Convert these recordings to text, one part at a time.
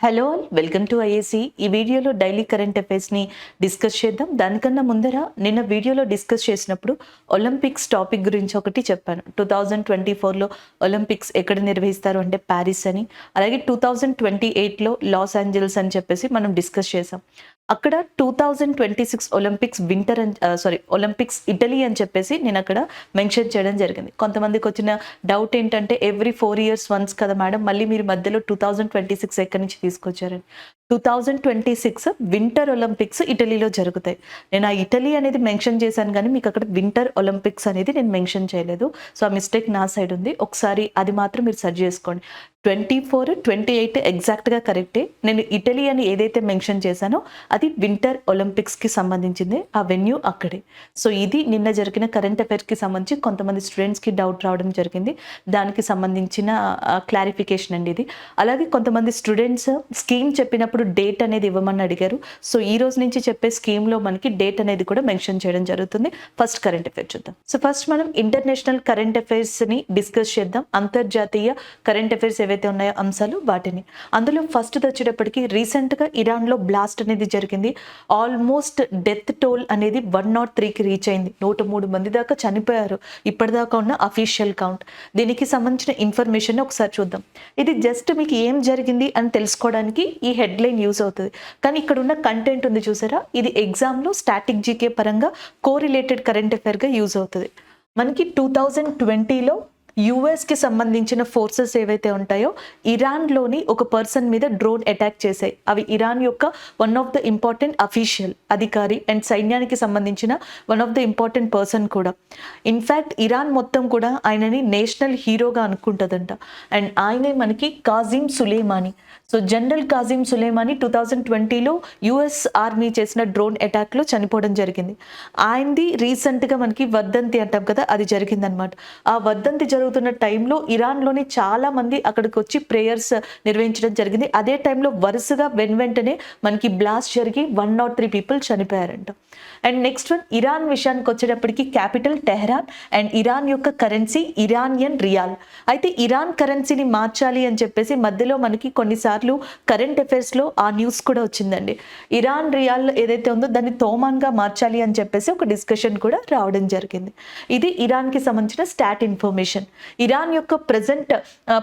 Hello all welcome to IAC. ఈ వీడియోలో daily current అఫైర్స్ని discuss చేద్దాం. దానికన్నా ముందర నిన్న వీడియోలో డిస్కస్ చేసినప్పుడు ఒలింపిక్స్ టాపిక్ గురించి ఒకటి చెప్పాను. 2024లో ఒలింపిక్స్ ఎక్కడ నిర్వహిస్తారు అంటే ప్యారిస్ అని, అలాగే 2028లో లాస్ ఏంజల్స్ అని చెప్పేసి మనం డిస్కస్ చేసాం. అక్కడ 2026 ఒలింపిక్స్ వింటర్ ఒలింపిక్స్ ఇటలీ అని చెప్పేసి నేను అక్కడ మెన్షన్ చేయడం జరిగింది. కొంతమందికి వచ్చిన డౌట్ ఏంటంటే ఎవ్రీ 4 years వన్స్ కదా మేడం, మళ్ళీ మీరు మధ్యలో 2026 ఎక్కడి నుంచి తీసుకొచ్చారని. 2026 వింటర్ ఒలింపిక్స్ ఇటలీలో జరుగుతాయి. నేను ఆ ఇటలీ అనేది మెన్షన్ చేశాను కానీ మీకు అక్కడ వింటర్ ఒలింపిక్స్ అనేది నేను మెన్షన్ చేయలేదు. సో ఆ మిస్టేక్ నా సైడ్ ఉంది. ఒకసారి అది మాత్రం మీరు సర్చ్ చేసుకోండి. 24, 28 ఎగ్జాక్ట్గా కరెక్టే. నేను ఇటలీ అని ఏదైతే మెన్షన్ చేశానో అది వింటర్ ఒలింపిక్స్కి సంబంధించింది. ఆ వెన్యూ అక్కడే. సో ఇది నిన్న జరిగిన కరెంట్ అఫైర్స్కి సంబంధించి కొంతమంది స్టూడెంట్స్కి డౌట్ రావడం జరిగింది. దానికి సంబంధించిన క్లారిఫికేషన్ అండి ఇది. అలాగే కొంతమంది స్టూడెంట్స్ స్కీమ్ చెప్పినప్పుడు డేట్ అనేది ఇవ్వమని అడిగారు. సో ఈ రోజు నుంచి చెప్పే స్కీమ్లో మనకి డేట్ అనేది కూడా మెన్షన్ చేయడం జరుగుతుంది. ఫస్ట్ కరెంట్ అఫైర్ చూద్దాం. సో ఫస్ట్ మనం ఇంటర్నేషనల్ కరెంట్ అఫైర్స్ని డిస్కస్ చేద్దాం. అంతర్జాతీయ కరెంట్ అఫైర్స్ ఏవైతే ఉన్నాయో అంశాలు వాటిని. అందులో ఫస్ట్ వచ్చేటప్పటికి రీసెంట్గా ఇరాన్లో బ్లాస్ట్ అనేది జరిగింది. ఆల్మోస్ట్ డెత్ టోల్ అనేది 103కి రీచ్ అయింది. 103 మంది దాకా చనిపోయారు ఇప్పటిదాకా ఉన్న అఫీషియల్ కౌంట్. దీనికి సంబంధించిన ఇన్ఫర్మేషన్ ఒకసారి చూద్దాం. ఇది జస్ట్ మీకు ఏం జరిగింది అని తెలుసుకోవడానికి ఈ హెడ్లైన్ యూజ్ అవుతుంది. కానీ ఇక్కడ ఉన్న కంటెంట్ ఉంది చూసారా, ఇది ఎగ్జామ్లో స్టాటిక్ జీకే పరంగా కోరిలేటెడ్ కరెంట్ అఫైర్గా యూజ్ అవుతుంది. మనకి 2020లో యుఎస్కి సంబంధించిన ఫోర్సెస్ ఏవైతే ఉంటాయో ఇరాన్లోని ఒక పర్సన్ మీద డ్రోన్ అటాక్ చేశాయి. అవి ఇరాన్ యొక్క one of the important official అధికారి అండ్ సైన్యానికి సంబంధించిన one of the important person కూడా. ఇన్ఫ్యాక్ట్ ఇరాన్ మొత్తం కూడా ఆయనని నేషనల్ హీరోగా అనుకుంటుందంట. అండ్ ఆయనే మనకి కాజిం Soleimani. So general కాజిం Soleimani 2020లో US army చేసిన డ్రోన్ అటాక్లో చనిపోవడం జరిగింది. ఆయనది రీసెంట్గా మనకి వర్ధంతి అంటాం కదా, అది జరిగిందనమాట. ఆ వర్ధంతి జరుగుతున్న టైంలో ఇరాన్లోని చాలా మంది అక్కడికి వచ్చి ప్రేయర్స్ నిర్వహించడం జరిగింది. అదే టైంలో వరుసగా వెంటనే మనకి బ్లాస్ట్ జరిగి 103 పీపుల్ చనిపోయారంట. అండ్ నెక్స్ట్ వన్ ఇరాన్ విషయానికి వచ్చేటప్పటికి క్యాపిటల్ టెహరాన్ అండ్ ఇరాన్ యొక్క కరెన్సీ ఇరానియన్ రియాల్. అయితే ఇరాన్ కరెన్సీని మార్చాలి అని చెప్పేసి మధ్యలో మనకి కొన్నిసార్లు కరెంట్ అఫైర్స్లో ఆ న్యూస్ కూడా వచ్చిందండి. ఇరాన్ రియాల్ ఏదైతే ఉందో దాన్ని తోమాన్గా మార్చాలి అని చెప్పేసి ఒక డిస్కషన్ కూడా రావడం జరిగింది. ఇది ఇరాన్కి సంబంధించిన స్టాట్ ఇన్ఫర్మేషన్. ఇరాన్ యొక్క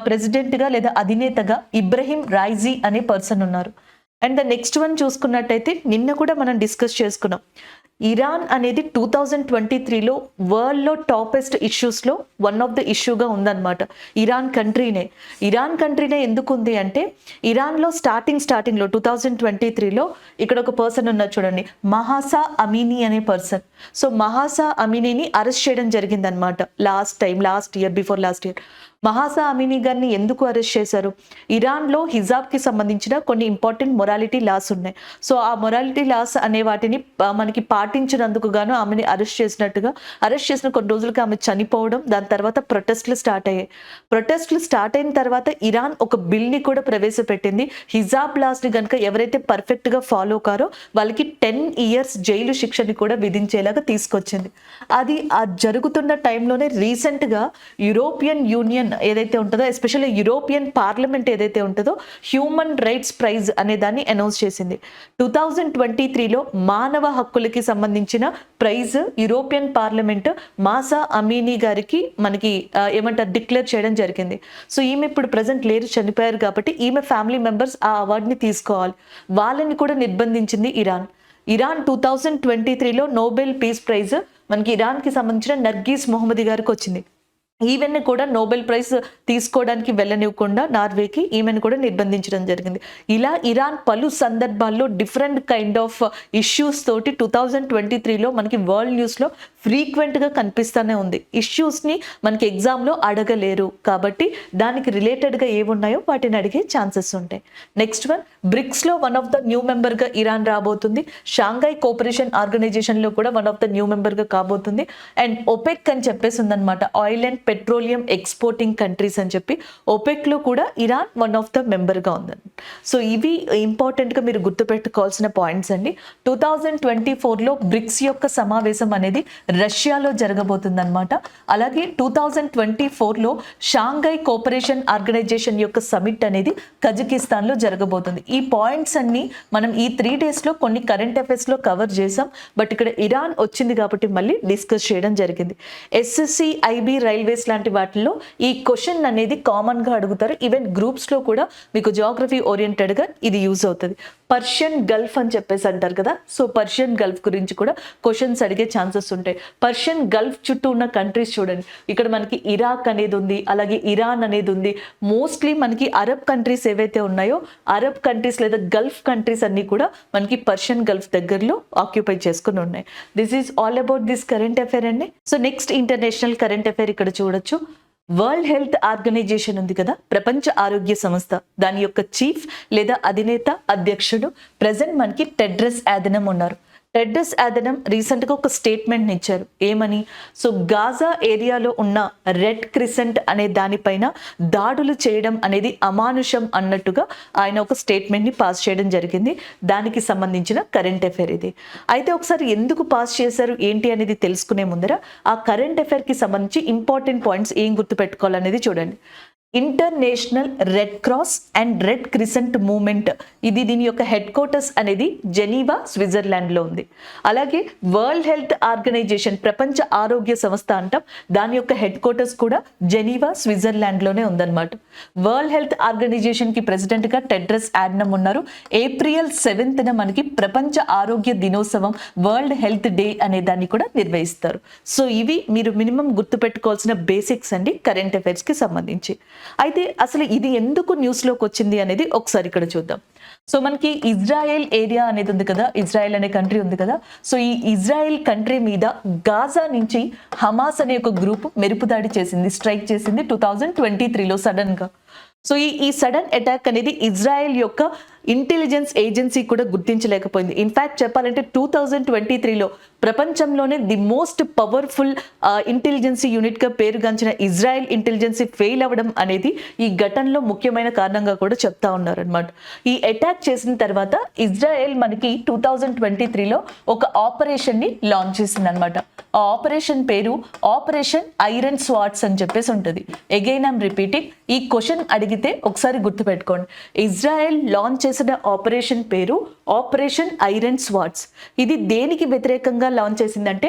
ప్రెసిడెంట్గా లేదా అధినేతగా ఇబ్రహీం రైజీ అనే పర్సన్ ఉన్నారు. అండ్ ద నెక్స్ట్ వన్ చూసుకున్నట్టయితే నిన్న కూడా మనం డిస్కస్ చేసుకున్నాం. ఇరాన్ అనేది 2023లో వరల్డ్లో టాపెస్ట్ ఇష్యూస్లో వన్ ఆఫ్ ద ఇష్యూగా ఉందన్నమాట. ఇరాన్ కంట్రీనే ఎందుకు ఉంది అంటే ఇరాన్లో స్టార్టింగ్లో 2023లో ఇక్కడ ఒక పర్సన్ ఉన్నారు చూడండి, మహాసా అమీనీ అనే పర్సన్. సో మహాసా అమీనీని అరెస్ట్ చేయడం జరిగిందనమాట లాస్ట్ ఇయర్. మహాసా అమీనీ గారిని ఎందుకు అరెస్ట్ చేశారు? ఇరాన్లో హిజాబ్కి సంబంధించిన కొన్ని ఇంపార్టెంట్ మొరాలిటీ లాస్ ఉన్నాయి. సో ఆ మొరాలిటీ లాస్ అనే వాటిని మనకి పాటించినందుకు గాను ఆమెని అరెస్ట్ చేసిన కొన్ని రోజులకి ఆమె చనిపోవడం, దాని తర్వాత ప్రొటెస్ట్లు స్టార్ట్ అయిన తర్వాత ఇరాన్ ఒక బిల్ని కూడా ప్రవేశపెట్టింది. హిజాబ్ లాస్ని కనుక ఎవరైతే పర్ఫెక్ట్గా ఫాలో కారో వాళ్ళకి 10 years జైలు శిక్షని కూడా విధించేలాగా తీసుకొచ్చింది. అది జరుగుతున్న టైంలోనే రీసెంట్గా యూరోపియన్ యూనియన్ ఏదైతే ఉంటుందో, ఎస్పెషల్లీ యూరోపియన్ పార్లమెంట్ ఏదైతే ఉంటుందో హ్యూమన్ రైట్స్ ప్రైజ్ అనే దాన్ని అనౌన్స్ చేసింది. 2023లో మానవ హక్కులకి సంబంధించిన ప్రైజ్ యూరోపియన్ పార్లమెంట్ మాసా అమీనీ గారికి మనకి డిక్లేర్ చేయడం జరిగింది. సో ఈమె ఇప్పుడు ప్రజెంట్ లేరు, చనిపోయారు కాబట్టి ఈమె ఫ్యామిలీ మెంబర్స్ ఆ అవార్డుని తీసుకోవాలి. వాళ్ళని కూడా నిర్బంధించింది ఇరాన్. 2023లో నోబెల్ పీస్ ప్రైజ్ మనకి ఇరాన్కి సంబంధించిన నర్గీస్ మొహమ్మదీ గారికి వచ్చింది. ఈమెను కూడా నోబెల్ ప్రైజ్ తీసుకోవడానికి వెళ్ళనివ్వకుండా నార్వేకి ఈమెను కూడా నిర్బంధించడం జరిగింది. ఇలా ఇరాన్ పలు సందర్భాల్లో డిఫరెంట్ కైండ్ ఆఫ్ ఇష్యూస్ తోటి 2023లో మనకి వరల్డ్ న్యూస్లో ఫ్రీక్వెంట్గా కనిపిస్తూనే ఉంది. ఇష్యూస్ని మనకి ఎగ్జామ్లో అడగలేరు కాబట్టి దానికి రిలేటెడ్గా ఏమున్నాయో వాటిని అడిగే ఛాన్సెస్ ఉంటాయి. నెక్స్ట్ వన్, బ్రిక్స్లో వన్ ఆఫ్ ద న్యూ మెంబర్గా ఇరాన్ రాబోతుంది. షాంఘై కోఆపరేషన్ ఆర్గనైజేషన్లో కూడా వన్ ఆఫ్ ద న్యూ మెంబర్గా కాబోతుంది. అండ్ ఒపెక్ అని చెప్పేసి ఉందన్నమాట, oil and petroleum exporting countries అని చెప్పి OPECలో కూడా ఇరాన్ వన్ ఆఫ్ ద మెంబర్గా ఉందండి. సో ఇవి ఇంపార్టెంట్గా మీరు గుర్తుపెట్టుకోవాల్సిన పాయింట్స్ అండి. 2024లో బ్రిక్స్ యొక్క సమావేశం అనేది రష్యాలో జరగబోతుంది అనమాట. అలాగే 2024లో షాంఘై కోఆపరేషన్ ఆర్గనైజేషన్ యొక్క సమిట్ అనేది కజకిస్తాన్లో జరగబోతుంది. ఈ పాయింట్స్ అన్ని మనం ఈ 3 డేస్లో కొన్ని కరెంట్ అఫైర్స్లో కవర్ చేసాం. బట్ ఇక్కడ ఇరాన్ వచ్చింది కాబట్టి మళ్ళీ డిస్కస్ చేయడం జరిగింది. SSC, IB, రైల్వేస్ లాంటి వాటిల్లో ఈ క్వశ్చన్ అనేది కామన్గా అడుగుతారు. ఈవెన్ గ్రూప్స్లో కూడా మీకు జియోగ్రఫీ ఓరియంటెడ్గా ఇది యూజ్ అవుతుంది. పర్షియన్ గల్ఫ్ అని చెప్పేసి అంటారు కదా, సో పర్షియన్ గల్ఫ్ గురించి కూడా క్వశ్చన్స్ అడిగే ఛాన్సెస్ ఉంటాయి. పర్షియన్ గల్ఫ్ చుట్టూ ఉన్న కంట్రీస్ చూడండి, ఇక్కడ మనకి ఇరాక్ అనేది ఉంది, అలాగే ఇరాన్ అనేది ఉంది. మోస్ట్లీ మనకి అరబ్ కంట్రీస్ ఏవైతే ఉన్నాయో అరబ్ కంట్రీస్ లేదా గల్ఫ్ కంట్రీస్ అన్ని కూడా మనకి పర్షియన్ గల్ఫ్ దగ్గరలో ఆక్యుపై చేసుకుని ఉన్నాయి. This is all about this current affair అండి. So next international current affair ఇక్కడ చూడొచ్చు. వరల్డ్ హెల్త్ ఆర్గనైజేషన్ ఉంది కదా, ప్రపంచ ఆరోగ్య సంస్థ, దాని యొక్క చీఫ్ లేదా అధినేత అధ్యక్షుడు ప్రజెంట్ మనకి టెడ్రస్ అథనమ్ ఉన్నారు. టెడ్రస్ అథనమ్ రీసెంట్గా ఒక స్టేట్మెంట్ని ఇచ్చారు. ఏమని? సో గాజా ఏరియాలో ఉన్న రెడ్ క్రిసెంట్ అనే దానిపైన దాడులు చేయడం అనేది అమానుషం అన్నట్టుగా ఆయన ఒక స్టేట్మెంట్ని పాస్ చేయడం జరిగింది. దానికి సంబంధించిన కరెంట్ అఫైర్ ఇది. అయితే ఒకసారి ఎందుకు పాస్ చేశారు ఏంటి అనేది తెలుసుకునే ముందర ఆ కరెంట్ అఫైర్కి సంబంధించి ఇంపార్టెంట్ పాయింట్స్ ఏం గుర్తుపెట్టుకోవాలనేది చూడండి. International red cross and red crescent movement, ఇది దీని యొక్క హెడ్ క్వార్టర్స్ అనేది జెనీవా, స్విట్జర్లాండ్లో ఉంది. అలాగే వరల్డ్ హెల్త్ ఆర్గనైజేషన్, ప్రపంచ ఆరోగ్య సంస్థ అంటాం, దాని యొక్క హెడ్ క్వార్టర్స్ కూడా జెనీవా, స్విట్జర్లాండ్లోనే ఉందన్నమాట. వరల్డ్ హెల్త్ ఆర్గనైజేషన్కి ప్రెసిడెంట్గా టెడ్రస్ అథనమ్ ఉన్నారు. April 7th మనకి ప్రపంచ ఆరోగ్య దినోత్సవం, వరల్డ్ హెల్త్ డే అనే దాన్ని కూడా నిర్వహిస్తారు. సో ఇవి మీరు మినిమం గుర్తుపెట్టుకోవాల్సిన బేసిక్స్ అండి కరెంట్ అఫైర్స్కి సంబంధించి. అయితే అసలు ఇది ఎందుకు న్యూస్లోకి వచ్చింది అనేది ఒకసారి ఇక్కడ చూద్దాం. సో మనకి ఇజ్రాయెల్ ఏరియా అనేది ఉంది కదా, ఇజ్రాయెల్ అనే కంట్రీ ఉంది కదా. సో ఈ ఇజ్రాయెల్ కంట్రీ మీద గాజా నుంచి హమాస్ అనే ఒక గ్రూప్ మెరుపుదాడి చేసింది, స్ట్రైక్ చేసింది 2023లో సడన్గా. సో ఈ సడన్ అటాక్ అనేది ఇజ్రాయెల్ యొక్క ఇంటెలిజెన్స్ ఏజెన్సీ కూడా గుర్తించలేకపోయింది. ఇన్ఫ్యాక్ట్ చెప్పాలంటే 2023లో ప్రపంచంలోనే ది మోస్ట్ పవర్ఫుల్ ఇంటెలిజెన్సీ యూనిట్గా పేరుగాంచిన ఇజ్రాయెల్ ఇంటెలిజెన్సీ ఫెయిల్ అవ్వడం అనేది ఈ ఘటనలో ముఖ్యమైన కారణంగా కూడా చెప్తా ఉన్నారు అనమాట. ఈ అటాక్ చేసిన తర్వాత ఇజ్రాయెల్ మనకి 2023లో ఒక ఆపరేషన్ని లాంచ్ చేసింది అనమాట. ఆ ఆపరేషన్ పేరు ఆపరేషన్ ఐరన్ స్వార్డ్స్ అని చెప్పేసి ఉంటుంది. అగైన్ ఐమ్ రిపీటింగ్, ఈ క్వశ్చన్ అడిగితే ఒకసారి గుర్తుపెట్టుకోండి. ఇజ్రాయెల్ లాంచ్ చేసిన ఆపరేషన్ పేరు ఆపరేషన్ ఐరన్ స్వార్డ్స్. ఇది దేనికి వ్యతిరేకంగా లాంచ్ చేసిందంటే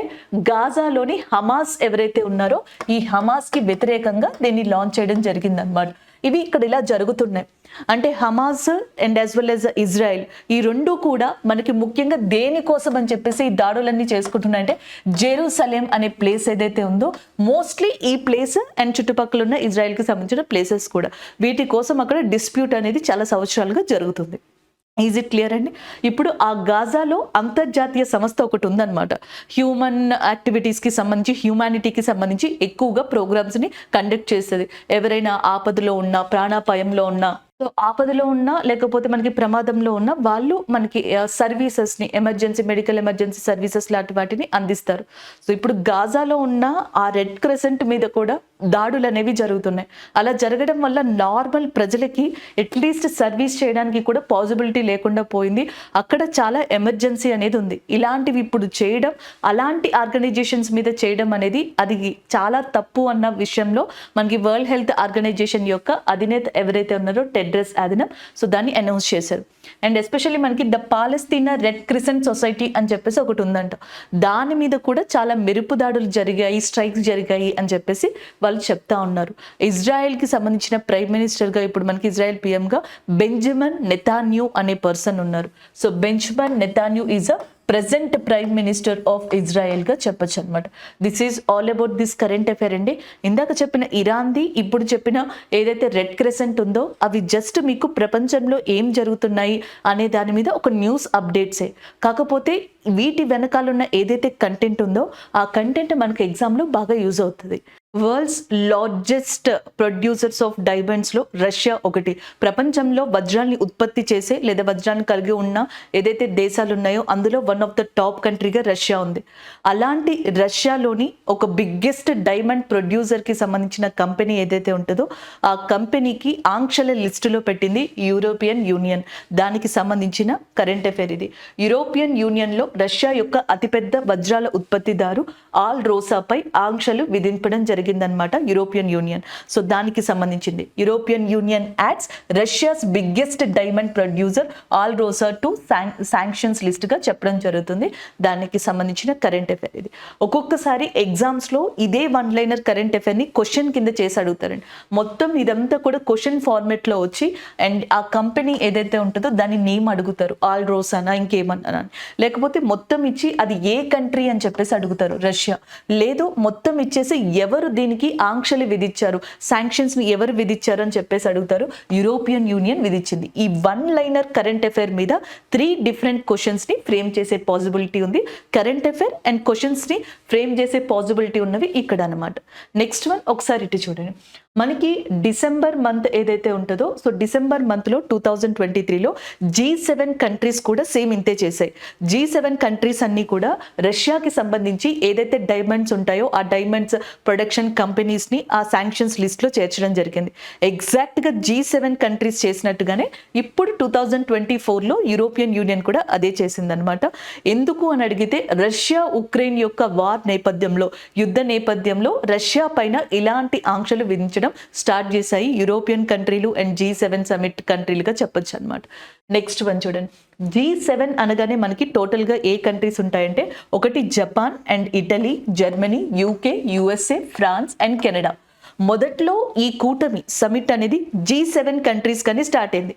గాజాలోని హమాస్ ఎవరైతే ఉన్నారో ఈ హమాస్కి వ్యతిరేకంగా దీన్ని లాంచ్ చేయడం జరిగిందన్నమాట. ఇవి ఇక్కడ ఇలా జరుగుతున్నాయి. అంటే Hamas and as well as Israel ఈ రెండు కూడా మనకి ముఖ్యంగా దేనికోసం అని చెప్పేసి ఈ దాడులన్నీ చేసుకుంటున్నాయంటే జెరూసలేం అనే ప్లేస్ ఏదైతే ఉందో మోస్ట్లీ ఈ ప్లేస్ అండ్ చుట్టుపక్కల ఉన్న ఇజ్రాయెల్కి సంబంధించిన ప్లేసెస్ కూడా, వీటి కోసం అక్కడ డిస్ప్యూట్ అనేది చాలా సంవత్సరాలుగా జరుగుతుంది. ఈజ్ ఇట్ క్లియర్ అండి? ఇప్పుడు ఆ గాజాలో అంతర్జాతీయ సంస్థ ఒకటి ఉందన్నమాట. హ్యూమన్ యాక్టివిటీస్కి సంబంధించి, హ్యూమానిటీకి సంబంధించి ఎక్కువగా ప్రోగ్రామ్స్ని కండక్ట్ చేస్తుంది. ఎవరైనా ఆపదలో ఉన్నా, ప్రాణాపాయంలో ఉన్నా, సో ఆపదలో ఉన్నా లేకపోతే మనకి ప్రమాదంలో ఉన్న వాళ్ళు మనకి సర్వీసెస్ని, ఎమర్జెన్సీ, మెడికల్ ఎమర్జెన్సీ సర్వీసెస్ లాంటి వాటిని అందిస్తారు. సో ఇప్పుడు గాజాలో ఉన్న ఆ రెడ్ క్రెసెంట్ మీద కూడా దాడులు అనేవి జరుగుతున్నాయి. అలా జరగడం వల్ల నార్మల్ ప్రజలకి అట్లీస్ట్ సర్వీస్ చేయడానికి కూడా పాసిబిలిటీ లేకుండా పోయింది. అక్కడ చాలా ఎమర్జెన్సీ అనేది ఉంది. ఇలాంటివి ఇప్పుడు చేయడం, అలాంటి ఆర్గనైజేషన్స్ మీద చేయడం అనేది అది చాలా తప్పు అన్న విషయంలో మనకి వరల్డ్ హెల్త్ ఆర్గనైజేషన్ యొక్క అధినేత ఎవరైతే ఉన్నారో టెడ్రస్ అథనమ్, సో దాన్ని అనౌన్స్ చేశారు. అండ్ ఎస్పెషల్లీ మనకి the Palestine red crescent society అని చెప్పేసి ఒకటి ఉందంట. దాని మీద కూడా చాలా మెరుపు దాడులు జరిగాయి, స్ట్రైక్స్ జరిగాయి అని చెప్పేసి వాళ్ళు చెప్తా ఉన్నారు. ఇజ్రాయెల్కి సంబంధించిన ప్రైమ్ మినిస్టర్గా ఇప్పుడు మనకి ఇజ్రాయెల్ పిఎంగా బెంజమిన్ నెతాన్యూ అనే పర్సన్ ఉన్నారు. So Benjamin Netanyahu is a present prime minister of ఇజ్రాయెల్గా చెప్పచ్చు అనమాట. This is all about this current affair అండి. ఇందాక చెప్పిన ఇరాన్ది, ఇప్పుడు చెప్పిన ఏదైతే రెడ్ క్రెసెంట్ ఉందో అవి జస్ట్ మీకు ప్రపంచంలో ఏం జరుగుతున్నాయి అనే దాని మీద ఒక న్యూస్ అప్డేట్సే. కాకపోతే వీటి వెనకాలన్న ఏదైతే కంటెంట్ ఉందో ఆ కంటెంట్ మనకు ఎగ్జామ్లో బాగా యూజ్ అవుతుంది. వరల్డ్స్ లార్జెస్ట్ ప్రొడ్యూసర్స్ ఆఫ్ డైమండ్స్లో రష్యా ఒకటి. ప్రపంచంలో వజ్రాల్ని ఉత్పత్తి చేసే లేదా వజ్రాన్ని కలిగి ఉన్న ఏదైతే దేశాలు ఉన్నాయో అందులో వన్ ఆఫ్ ద టాప్ కంట్రీగా రష్యా ఉంది. అలాంటి రష్యాలోని ఒక బిగ్గెస్ట్ డైమండ్ ప్రొడ్యూసర్కి సంబంధించిన కంపెనీ ఏదైతే ఉంటుందో ఆ కంపెనీకి ఆంక్షల లిస్టులో పెట్టింది యూరోపియన్ యూనియన్. దానికి సంబంధించిన కరెంట్ అఫైర్ ఇది. యూరోపియన్ యూనియన్లో రష్యా యొక్క అతిపెద్ద వజ్రాల ఉత్పత్తిదారు ఆల్ రోసాపై ఆంక్షలు విధింపడం జరిగిందనమాట యూరోపియన్ యూనియన్. సో దానికి సంబంధించింది European union ads Russia's biggest diamond producer all రోసా to sanctions list గా చెప్పడం జరుగుతుంది. దానికి సంబంధించిన కరెంట్ అఫైర్ ఇది. ఒక్కొక్కసారి ఎగ్జామ్స్ లో ఇదే వన్ లైనర్ కరెంట్ అఫైర్ ని క్వశ్చన్ కింద చేసి అడుగుతారండి. మొత్తం ఇదంతా కూడా క్వశ్చన్ ఫార్మేట్ లో వచ్చి అండ్ ఆ కంపెనీ ఏదైతే ఉంటుందో దాని నేమ్ అడుగుతారు, ఆల్ రోసానా ఇంకేమన్నా, లేకపోతే మొత్తం ఇచ్చి అది ఏ కంట్రీ అని చెప్పేసి అడుగుతారు, రష్యా. లేదు మొత్తం ఇచ్చేసి ఎవరు దీనికి ఆంక్షలు విధించారు, శాంక్షన్స్ ని ఎవరు విధించారు అని చెప్పేసి అడుగుతారు. యూరోపియన్ యూనియన్ విధించింది. ఈ వన్ లైనర్ కరెంట్ అఫైర్ మీద 3 డిఫరెంట్ క్వశ్చన్స్ ని ఫ్రేమ్ చేసే పాసిబిలిటీ ఉంది. కరెంట్ అఫైర్ అండ్ క్వశ్చన్స్ ని ఫ్రేమ్ చేసే పాసిబిలిటీ ఉన్నవి ఇక్కడ అనమాట. నెక్స్ట్ వన్ ఒకసారి ఇటు చూడండి. మనకి డిసెంబర్ మంత్ ఏదైతే ఉంటుందో, సో డిసెంబర్ మంత్లో 2023లో G7 కంట్రీస్ కూడా సేమ్ ఇంతే చేశాయి. G7 కంట్రీస్ అన్నీ కూడా రష్యాకి సంబంధించి ఏదైతే డైమండ్స్ ఉంటాయో ఆ డైమండ్స్ ప్రొడక్షన్ కంపెనీస్ని ఆ శాంక్షన్స్ లిస్ట్లో చేర్చడం జరిగింది. ఎగ్జాక్ట్గా G7 కంట్రీస్ చేసినట్టుగానే ఇప్పుడు 2024లో యూరోపియన్ యూనియన్ కూడా అదే చేసిందనమాట. ఎందుకు అని అడిగితే రష్యా ఉక్రెయిన్ యొక్క వార్ నేపథ్యంలో, యుద్ధ నేపథ్యంలో రష్యా పైన ఇలాంటి ఆంక్షలు విధించడం స్టార్ట్ చేశాయి యూరోపియన్ కంట్రీలు అండ్ G7 సమిట్ కంట్రీలుగా చెప్పొచ్చు అనమాట. నెక్స్ట్ వన్ చూడండి. G7 అనగానే మనకి టోటల్గా ఏ కంట్రీస్ ఉంటాయంటే ఒకటి Japan and Italy, Germany, UK, USA, France and Canada. మొదట్లో ఈ కూటమి సమిట్ అనేది G7 కంట్రీస్ కానీ స్టార్ట్ అయింది.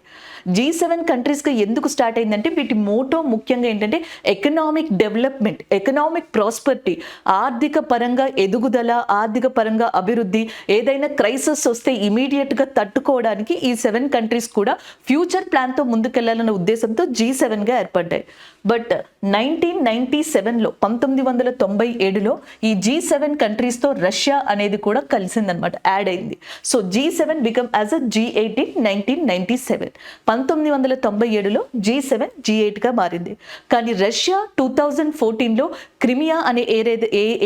G7 కంట్రీస్గా ఎందుకు స్టార్ట్ అయిందంటే వీటి మోటో ముఖ్యంగా ఏంటంటే ఎకనామిక్ డెవలప్మెంట్, ఎకనామిక్ ప్రాస్పరిటీ, ఆర్థిక పరంగా ఎదుగుదల, ఆర్థిక పరంగా అభివృద్ధి, ఏదైనా క్రైసిస్ వస్తే ఇమీడియట్గా తట్టుకోవడానికి ఈ 7 కంట్రీస్ కూడా ఫ్యూచర్ ప్లాన్తో ముందుకెళ్లాలన్న ఉద్దేశంతో G7గా ఏర్పడ్డాయి. బట్ 1997లో 1997లో ఈ G7 కంట్రీస్తో రష్యా అనేది కూడా కలిసిందనమాట, యాడ్ అయింది. So G7 become as a G8 in 1997. 1997లో G7 G8గా మారింది. కానీ రష్యా 2014లో క్రిమియా అనే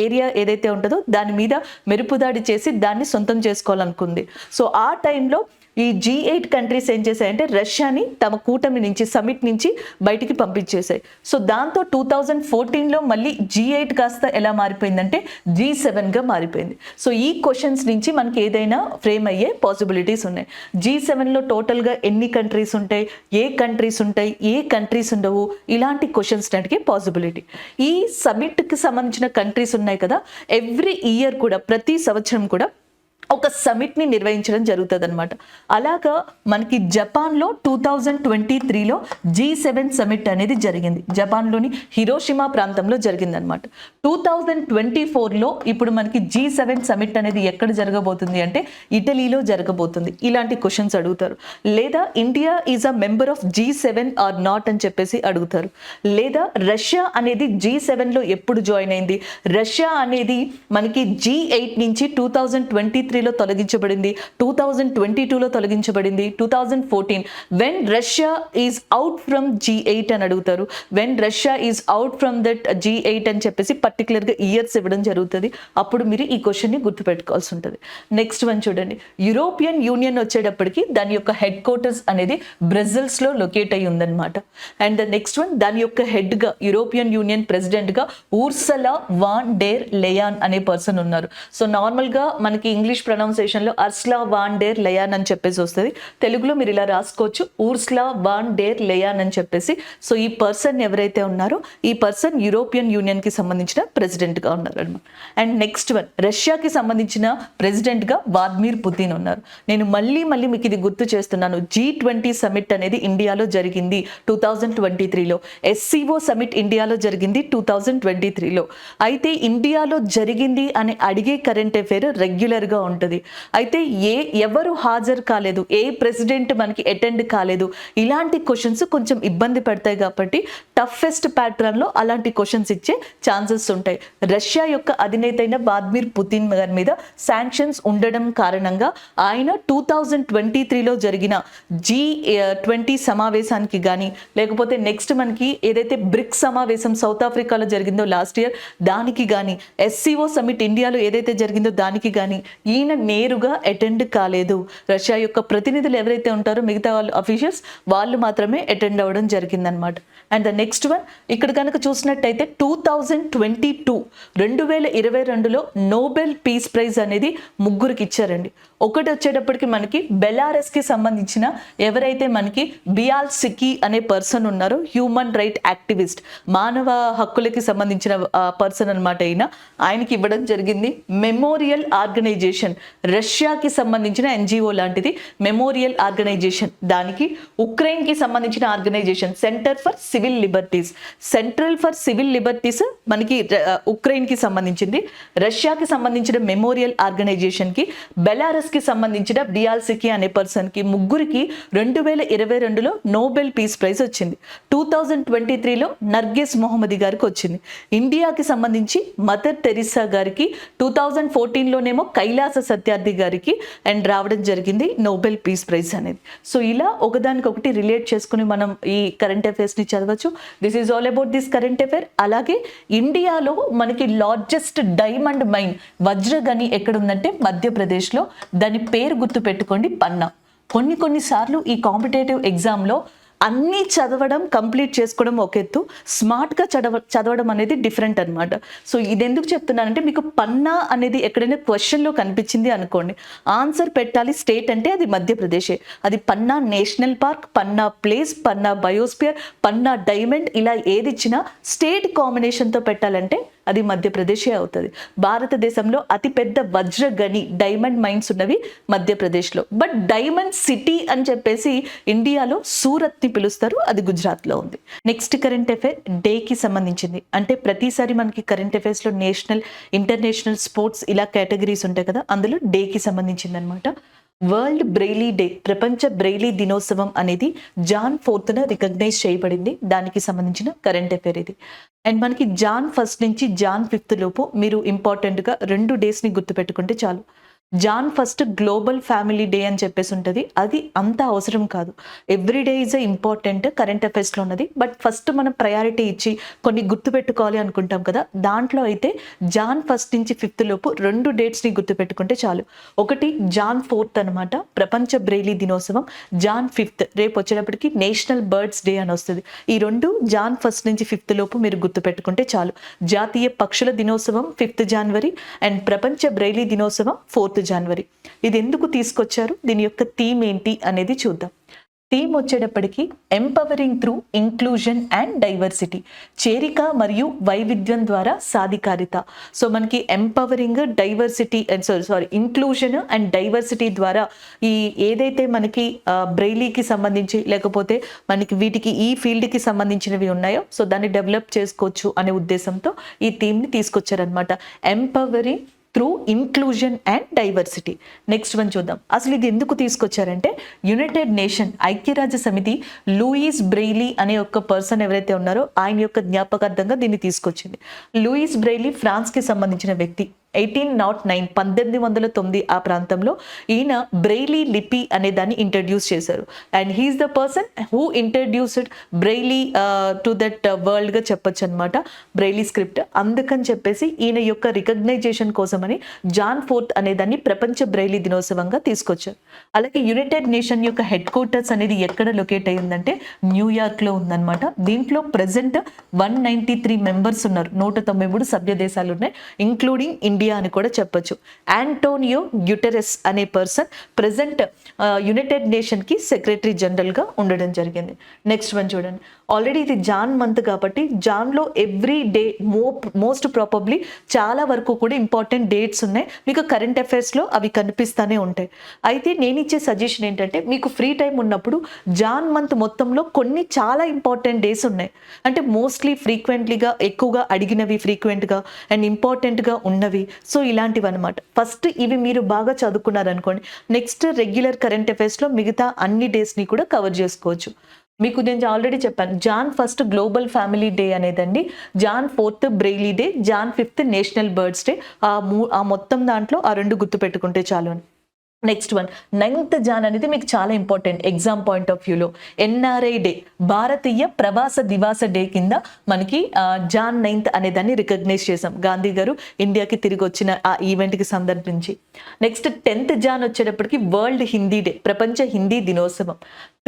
ఏరియా ఏదైతే ఉంటుందో దాని మీద మెరుపుదాడి చేసి దాన్ని సొంతం చేసుకోవాలనుకుంది. సో ఆ టైంలో ఈ G8 కంట్రీస్ ఏం చేశాయంటే రష్యాని తమ కూటమి నుంచి, సమిట్ నుంచి బయటికి పంపించేశాయి. సో దాంతో 2014లో మళ్ళీ G8 కాస్త ఎలా మారిపోయిందంటే G7గా మారిపోయింది. సో ఈ క్వశ్చన్స్ నుంచి మనకి ఏదైనా ఫ్రేమ్ అయ్యే పాసిబిలిటీస్ ఉన్నాయి. G7లో టోటల్గా ఎన్ని కంట్రీస్ ఉంటాయి, ఏ కంట్రీస్ ఉంటాయి, ఏ కంట్రీస్ ఉండవు, ఇలాంటి క్వశ్చన్స్ అడిగే పాసిబిలిటీ. ఈ సమిట్కి సంబంధించిన కంట్రీస్ ఉన్నాయి కదా, ఎవ్రీ ఇయర్ కూడా, ప్రతి సంవత్సరం కూడా ఒక సమిట్ని నిర్వహించడం జరుగుతుంది అనమాట. అలాగా మనకి జపాన్లో 2023లో G7 సమిట్ అనేది జరిగింది. జపాన్లోని హిరోషిమా ప్రాంతంలో జరిగిందనమాట. 2024లో ఇప్పుడు మనకి G7 సమిట్ అనేది ఎక్కడ జరగబోతుంది అంటే ఇటలీలో జరగబోతుంది. ఇలాంటి క్వశ్చన్స్ అడుగుతారు. లేదా India is a member of G7 or not అని చెప్పేసి అడుగుతారు. లేదా రష్యా అనేది G7లో ఎప్పుడు జాయిన్ అయింది, రష్యా అనేది మనకి G8 నుంచి 2023లో తొలగించబడింది, 2022లో తొలగించబడింది, 2014 when Russia is out from G8 అని అడుగుతారు. When Russia is out from that G8 అని చెప్పేసి పర్టికులర్గా ఇయర్స్ ఇవ్వడం జరుగుతుంది. అప్పుడు మీరు ఈ క్వశ్చన్ని గుర్తుపెట్టుకోవాల్సి ఉంటుంది. నెక్స్ట్ వన్ చూడండి. యూరోపియన్ యూనియన్ వచ్చేటప్పటికి దాని యొక్క హెడ్ క్వార్టర్స్ అనేది బ్రజిల్స్లో లొకేట్ అయి ఉందన్నమాట. అండ్ నెక్స్ట్ వన్ దాని యొక్క హెడ్గా యూరోపియన్ యూనియన్ ప్రెసిడెంట్గా ఊర్సలా వాన్ డెర్ లెయాన్ అనే పర్సన్ ఉన్నారు. సో నార్మల్గా మనకి ఇంగ్లీష్ ప్రొనౌన్సియేషన్లో అర్స్లా వాన్ డెర్ లెయాన్ అని చెప్పేసి వస్తుంది. తెలుగులో మీరు ఇలా రాసుకోవచ్చు, ఊర్స్లా వాన్ డెర్ లెయాన్ అని చెప్పేసి. సో ఈ పర్సన్ ఎవరైతే ఉన్నారో ఈ పర్సన్ యూరోపియన్ యూనియన్కి సంబంధించిన ప్రెసిడెంట్గా ఉన్నారు అనమాట. అండ్ నెక్స్ట్ వన్ రష్యాకి సంబంధించిన ప్రెసిడెంట్గా వ్లాదిమిర్ పుతిన్ ఉన్నారు. నేను మళ్ళీ మీకు ఇది గుర్తు చేస్తున్నాను. G20 సమిట్ అనేది ఇండియాలో జరిగింది 2023లో. SCO సమిట్ ఇండియాలో జరిగింది 2023లో. అయితే ఇండియాలో జరిగింది అని అడిగే కరెంట్ అఫైర్ రెగ్యులర్గా ఉంటుంది. అయితే ఎవరు హాజరు కాలేదు, ఏ ప్రెసిడెంట్ మనకి అటెండ్ కాలేదు, ఇలాంటి క్వశ్చన్స్ కొంచెం ఇబ్బంది పడతాయి కాబట్టి టఫెస్ట్ ప్యాటర్న్లో అలాంటి క్వశ్చన్స్ ఇచ్చే ఛాన్సెస్ ఉంటాయి. రష్యా యొక్క అధినేత అయిన వ్లాదిమిర్ పుతిన్ గారి మీద శాంక్షన్స్ ఉండడం కారణంగా ఆయన 2023లో జరిగిన G20 సమావేశానికి కానీ, లేకపోతే నెక్స్ట్ మనకి ఏదైతే బ్రిక్స్ సమావేశం సౌత్ ఆఫ్రికాలో జరిగిందో లాస్ట్ ఇయర్ దానికి కానీ, SCO సమిట్ ఇండియాలో ఏదైతే జరిగిందో దానికి కానీ ఈయన నేరుగా అటెండ్ కాలేదు. రష్యా యొక్క ప్రతినిధులు ఎవరైతే ఉంటారో మిగతా వాళ్ళు అఫీషియల్స్ వాళ్ళు మాత్రమే అటెండ్ అవ్వడం జరిగిందనమాట. అండ్ ద నెక్స్ట్ వన్ ఇక్కడ కనుక చూసినట్టయితే 2022లో నోబెల్ పీస్ ప్రైజ్ అనేది ముగ్గురికి ఇచ్చారండి. ఒకటి వచ్చేటప్పటికి మనకి బెలారస్కి సంబంధించిన ఎవరైతే మనకి బియాల్సికీ అనే పర్సన్ ఉన్నారో, హ్యూమన్ రైట్ యాక్టివిస్ట్, మానవ హక్కులకి సంబంధించిన పర్సన్ అనమాట. ఆయనకి ఇవ్వడం జరిగింది. మెమోరియల్ ఆర్గనైజేషన్, రష్యాకి సంబంధించిన NGO లాంటిది మెమోరియల్ ఆర్గనైజేషన్, దానికి ఉక్రెయిన్కి సంబంధించిన organisation centre for civil liberties, central for civil liberties మనకి ఉక్రెయిన్కి సంబంధించింది. రష్యాకి సంబంధించిన మెమోరియల్ ఆర్గనైజేషన్కి, బెలారస్కి సంబంధించిన బియాల్సికీ అనే పర్సన్కి, ముగ్గురికి 2022లో నోబెల్ పీస్ ప్రైజ్ వచ్చింది. 2023లో నర్గిస్ మొహమ్మది గారికి వచ్చింది. ఇండియాకి సంబంధించి మదర్ టెరిసా గారికి, 2014లోనేమో కైలాస సత్యార్థి గారికి అండ్ రావడం జరిగింది నోబెల్ పీస్ ప్రైజ్ అనేది. సో ఇలా ఒకదానికొకటి రిలేట్ చేసుకుని మనం ఈ కరెంట్ అఫైర్స్ని చదవచ్చు. This is all about this current affair. అలాగే ఇండియాలో మనకి లార్జెస్ట్ డైమండ్ మైన్ వజ్రగని ఎక్కడ ఉందంటే మధ్యప్రదేశ్లో. దాని పేరు గుర్తు పెట్టుకోండి, పన్నా. కొన్నిసార్లు ఈ కాంపిటేటివ్ ఎగ్జామ్లో అన్నీ చదవడం, కంప్లీట్ చేసుకోవడం ఒక ఎత్తు, స్మార్ట్గా చదవడం అనేది డిఫరెంట్ అనమాట. సో ఇది ఎందుకు చెప్తున్నానంటే, మీకు పన్నా అనేది ఎక్కడైనా క్వశ్చన్లో కనిపించింది అనుకోండి, ఆన్సర్ పెట్టాలి. స్టేట్ అంటే అది మధ్యప్రదేశే. అది పన్నా నేషనల్ పార్క్, పన్నా ప్లేస్, పన్నా బయోస్పియర్, పన్నా డైమండ్, ఇలా ఏది ఇచ్చినా స్టేట్ కాంబినేషన్తో పెట్టాలంటే అది మధ్యప్రదేశే అవుతుంది. భారతదేశంలో అతిపెద్ద వజ్రగని డైమండ్ మైన్స్ ఉన్నవి మధ్యప్రదేశ్లో. బట్ డైమండ్ సిటీ అని చెప్పేసి ఇండియాలో సూరత్ని పిలుస్తారు, అది గుజరాత్లో ఉంది. నెక్స్ట్ కరెంట్ అఫైర్ డేకి సంబంధించింది. అంటే ప్రతిసారి మనకి కరెంట్ అఫైర్స్లో నేషనల్, ఇంటర్నేషనల్, స్పోర్ట్స్ ఇలా కేటగిరీస్ ఉంటాయి కదా, అందులో డేకి సంబంధించింది అనమాట. వరల్డ్ బ్రెయిలీ డే, ప్రపంచ బ్రెయిలీ దినోత్సవం అనేది Jan 4th రికగ్నైజ్ చేయబడింది. దానికి సంబంధించిన కరెంట్ అఫైర్ ఇది. అండ్ మనకి Jan 1 నుంచి Jan 5 లోపు మీరు ఇంపార్టెంట్గా 2 డేస్ని గుర్తుపెట్టుకుంటే చాలు. Jan 1 గ్లోబల్ ఫ్యామిలీ డే అని చెప్పేసి ఉంటుంది. అది అంత అవసరం కాదు. Every day is important current అఫైర్స్లో ఉన్నది. బట్ ఫస్ట్ మనం ప్రయారిటీ ఇచ్చి కొన్ని గుర్తుపెట్టుకోవాలి అనుకుంటాం కదా, దాంట్లో అయితే Jan 1 నుంచి 5 లోపు 2 డేట్స్ని గుర్తుపెట్టుకుంటే చాలు. ఒకటి Jan 4 అనమాట, ప్రపంచ బ్రెయిలీ దినోత్సవం. Jan 5 రేపు వచ్చేటప్పటికి నేషనల్ బర్డ్స్ డే అని వస్తుంది. ఈ రెండు Jan 1 నుంచి 5 లోపు మీరు గుర్తుపెట్టుకుంటే చాలు. జాతీయ పక్షుల దినోత్సవం 5th January అండ్ ప్రపంచ బ్రెయిలీ దినోత్సవం 4th January. ఇది ఎందుకు తీసుకొచ్చారు, దీని యొక్క థీమ్ ఏంటి అనేది చూద్దాం. థీమ్ వచ్చేటప్పటికి empowering through inclusion and diversity, చేరిక మరియు వైవిధ్యం ద్వారా సాధికారిత. సో మనకి empowering, diversity inclusion and diversity ద్వారా ఈ ఏదైతే మనకి బ్రెయిలీకి సంబంధించి లేకపోతే మనకి వీటికి ఈ ఫీల్డ్కి సంబంధించినవి ఉన్నాయో సో దాన్ని డెవలప్ చేసుకోవచ్చు అనే ఉద్దేశంతో ఈ థీమ్ని తీసుకొచ్చారనమాట. Empowering through inclusion and diversity. Next one చూద్దాం. అసలు ఇది ఎందుకు తీసుకొచ్చారంటే, యునైటెడ్ నేషన్ ఐక్యరాజ్య సమితి లూయిస్ బ్రెయిలీ అనే ఒక పర్సన్ ఎవరైతే ఉన్నారో ఆయన యొక్క జ్ఞాపకార్థంగా దీన్ని తీసుకొచ్చింది. లూయిస్ బ్రెయిలీ ఫ్రాన్స్కి సంబంధించిన వ్యక్తి. 1809 ఆ ప్రాంతంలో ఈయన బ్రెయిలీ లిపి అనే దాన్ని ఇంట్రడ్యూస్ చేశారు. And he is the person who introduced Braille to that వరల్డ్గా చెప్పొచ్చు అనమాట, బ్రెయిలీ స్క్రిప్ట్. అందుకని చెప్పేసి ఈయన యొక్క రికగ్నైజేషన్ కోసమని Jan 4 అనే దాన్ని ప్రపంచ బ్రెయిలీ దినోత్సవంగా తీసుకొచ్చారు. అలాగే యునైటెడ్ నేషన్ యొక్క హెడ్ క్వార్టర్స్ అనేది ఎక్కడ లొకేట్ అయ్యిందంటే న్యూయార్క్లో ఉందన్నమాట. దీంట్లో ప్రజెంట్ 193 మెంబర్స్ ఉన్నారు, 193 సభ్య దేశాలు ఉన్నాయి, ఇంక్లూడింగ్ ఇండియా అని కూడా చెప్పొచ్చు. ఆంటోనియో గ్యుటెరెస్ అనే పర్సన్ ప్రెసెంట్ యునైటెడ్ నేషన్ కి సెక్రటరీ జనరల్ గా ఉండడం జరిగింది. నెక్స్ట్ వన్ చూడండి. ఆల్రెడీ ఇది జాన్ మంత్ కాబట్టి జాన్లో ఎవ్రీ డే మోస్ట్ ప్రాబబ్లీ చాలా వరకు కూడా ఇంపార్టెంట్ డేట్స్ ఉన్నాయి, మీకు కరెంట్ అఫైర్స్లో అవి కనిపిస్తూనే ఉంటాయి. అయితే నేను ఇచ్చే సజెషన్ ఏంటంటే, మీకు ఫ్రీ టైం ఉన్నప్పుడు జాన్ మంత్ మొత్తంలో కొన్ని చాలా ఇంపార్టెంట్ డేస్ ఉన్నాయి, అంటే మోస్ట్లీ ఫ్రీక్వెంట్లీగా ఎక్కువగా అడిగినవి, ఫ్రీక్వెంట్గా అండ్ ఇంపార్టెంట్గా ఉన్నవి, సో ఇలాంటివి అనమాట. ఫస్ట్ ఇవి మీరు బాగా చదువుకున్నారనుకోండి, నెక్స్ట్ రెగ్యులర్ కరెంట్ అఫైర్స్లో మిగతా అన్ని డేస్ని కూడా కవర్ చేసుకోవచ్చు. మీకు నేను ఆల్రెడీ చెప్పాను, జాన్ 1 గ్లోబల్ ఫ్యామిలీ డే అనేదండి, Jan 4 Braille day, Jan 5 national birds day. ఆ మొత్తం దాంట్లో ఆ 2 గుర్తుపెట్టుకుంటే చాలు అని. నెక్స్ట్ వన్ 9th జాన్ అనేది మీకు చాలా ఇంపార్టెంట్ ఎగ్జామ్ పాయింట్ ఆఫ్ వ్యూలో. ఎన్ఆర్ఐ డే, భారతీయ ప్రవాస దివాస డే కింద మనకి జాన్ 9th అనే దాన్ని రికగ్నైజ్ చేసాం, గాంధీ గారు ఇండియాకి తిరిగి వచ్చిన ఆ ఈవెంట్కి సందర్భించి. నెక్స్ట్ 10th జాన్ వచ్చేటప్పటికి వరల్డ్ హిందీ డే, ప్రపంచ హిందీ దినోత్సవం.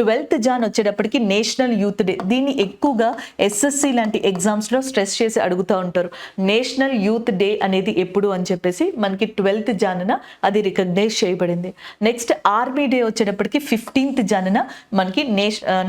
12th జాన్ వచ్చేటప్పటికి నేషనల్ యూత్ డే. దీన్ని ఎక్కువగా ఎస్ఎస్సి లాంటి ఎగ్జామ్స్లో స్ట్రెస్ చేసి అడుగుతూ ఉంటారు, నేషనల్ యూత్ డే అనేది ఎప్పుడు అని చెప్పేసి. మనకి 12th జాన్న అది రికగ్నైజ్ చేయబడింది. నెక్స్ట్ ఆర్మీ డే వచ్చేటప్పటికి 15th జాన్న మనకి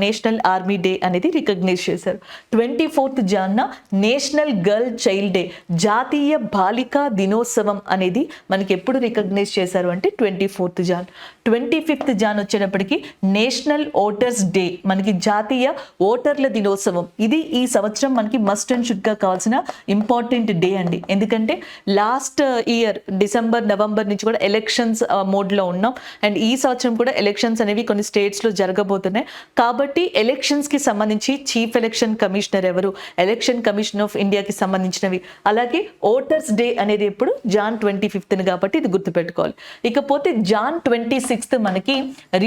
నేషనల్ ఆర్మీ డే అనేది రికగ్నైజ్ చేశారు. 24th జాన్న నేషనల్ గర్ల్ చైల్డ్ డే, జాతీయ బాలికా దినోత్సవం అనేది మనకి ఎప్పుడు రికగ్నైజ్ చేశారు అంటే 24th జాన్. 25th జాన్ వచ్చేటప్పటికి నేషనల్ ఓటర్స్ డే, మనకి జాతీయ ఓటర్ల దినోత్సవం. ఇది ఈ సంవత్సరం మనకి మస్ట్ అండ్ షుడ్ గా కావాల్సిన ఇంపార్టెంట్ డే అండి. ఎందుకంటే లాస్ట్ ఇయర్ డిసెంబర్ నవంబర్ నుంచి కూడా ఎలక్షన్స్ మోడ్లో ఉన్నాం, అండ్ ఈ సంవత్సరం కూడా ఎలక్షన్స్ అనేవి కొన్ని స్టేట్స్లో జరగబోతున్నాయి. కాబట్టి ఎలక్షన్స్కి సంబంధించి చీఫ్ ఎలక్షన్ కమిషనర్ ఎవరు, ఎలక్షన్ కమిషన్ ఆఫ్ ఇండియాకి సంబంధించినవి. అలాగే ఓటర్స్ డే అనేది ఎప్పుడు జాన్ 25th కాబట్టి ఇది గుర్తుపెట్టుకోవాలి. ఇకపోతే జాన్ 26th మనకి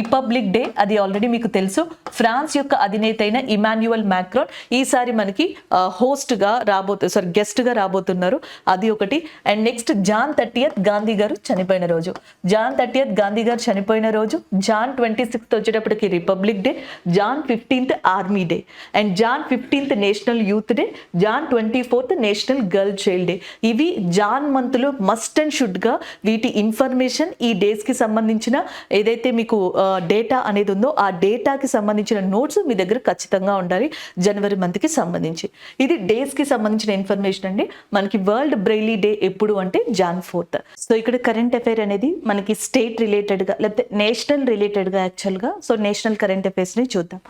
రిపబ్లిక్ డే. అది ఆల్రెడీ మీకు తెలుసు, ఫ్రాన్స్ యొక్క అధినేత అయిన ఇమాన్యుయల్ మ్యాక్రాన్ ఈసారి మనకి గెస్ట్ గా రాబోతున్నారు, అది ఒకటి. And next John 30th Gandhi గారు చనిపోయిన రోజు. జాన్ 30th గాంధీ గారు చనిపోయిన రోజు. జాన్ 26th వచ్చేటప్పటికి Republic Day, Jan 15th Army Day, and Jan 15th National Youth Day, Jan 24th National girl child Day. ఇవి జాన్ మంత్ లో మస్ట్ అండ్ షుడ్ గా వీటి ఇన్ఫర్మేషన్, ఈ డేస్ కి సంబంధించిన ఏదైతే మీకు డేటా అనేది ఉందో ఆ డేటాకి సంబంధించిన నోట్స్ మీ దగ్గర ఖచ్చితంగా ఉండాలి జనవరి మంత్ కి సంబంధించి. ఇది డేస్ కి సంబంధించిన ఇన్ఫర్మేషన్ అండి. మనకి వరల్డ్ బ్రెయిలీ డే ఎప్పుడు అంటే జాన్ 4th. సో ఇక్కడ కరెంట్ అఫైర్ అనేది మనకి స్టేట్ రిలేటెడ్గా లేకపోతే నేషనల్ రిలేటెడ్గా యాక్చువల్గా. సో నేషనల్ కరెంట్ అఫైర్స్ని చూద్దాం.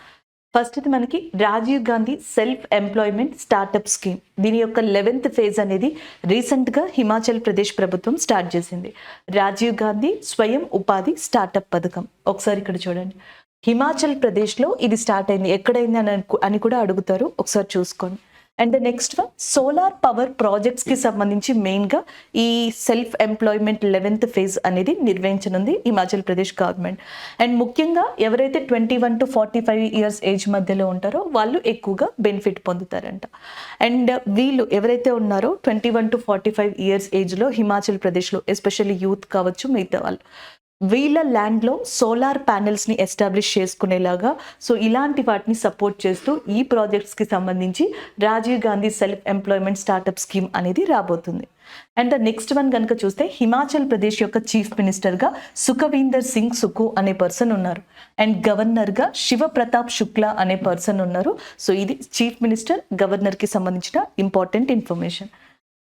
ఫస్ట్ ఇది మనకి Rajiv Gandhi self employment startup scheme. దీని యొక్క 11th ఫేజ్ అనేది రీసెంట్గా హిమాచల్ ప్రదేశ్ ప్రభుత్వం స్టార్ట్ చేసింది. రాజీవ్ గాంధీ స్వయం ఉపాధి స్టార్టప్ పథకం. ఒకసారి ఇక్కడ చూడండి, హిమాచల్ ప్రదేశ్లో ఇది స్టార్ట్ అయింది. ఎక్కడైంది అని కూడా అడుగుతారు, ఒకసారి చూసుకోండి. And next one solar power ప్రాజెక్ట్స్కి సంబంధించి మెయిన్గా ఈ సెల్ఫ్ ఎంప్లాయ్మెంట్ 11th ఫేజ్ అనేది నిర్వహించనుంది హిమాచల్ ప్రదేశ్ గవర్నమెంట్. అండ్ ముఖ్యంగా ఎవరైతే 21 to 45 years ఏజ్ మధ్యలో ఉంటారో వాళ్ళు ఎక్కువగా బెనిఫిట్ పొందుతారంట. అండ్ వీళ్ళు ఎవరైతే ఉన్నారో 21 to 45 years ఏజ్లో హిమాచల్ ప్రదేశ్లో ఎస్పెషల్లీ యూత్ కావచ్చు, మిగతా వాళ్ళు, వీళ్ళ ల్యాండ్లో సోలార్ ప్యానెల్స్ని ఎస్టాబ్లిష్ చేసుకునేలాగా, సో ఇలాంటి వాటిని సపోర్ట్ చేస్తూ ఈ ప్రాజెక్ట్స్కి సంబంధించి Rajiv Gandhi self employment startup scheme అనేది రాబోతుంది. అండ్ ద నెక్స్ట్ వన్ కనుక చూస్తే హిమాచల్ ప్రదేశ్ యొక్క చీఫ్ మినిస్టర్గా సుఖవీందర్ సింగ్ సుఖు అనే పర్సన్ ఉన్నారు, అండ్ గవర్నర్గా శివ ప్రతాప్ శుక్లా అనే పర్సన్ ఉన్నారు. సో ఇది చీఫ్ మినిస్టర్, గవర్నర్కి సంబంధించిన ఇంపార్టెంట్ ఇన్ఫర్మేషన్.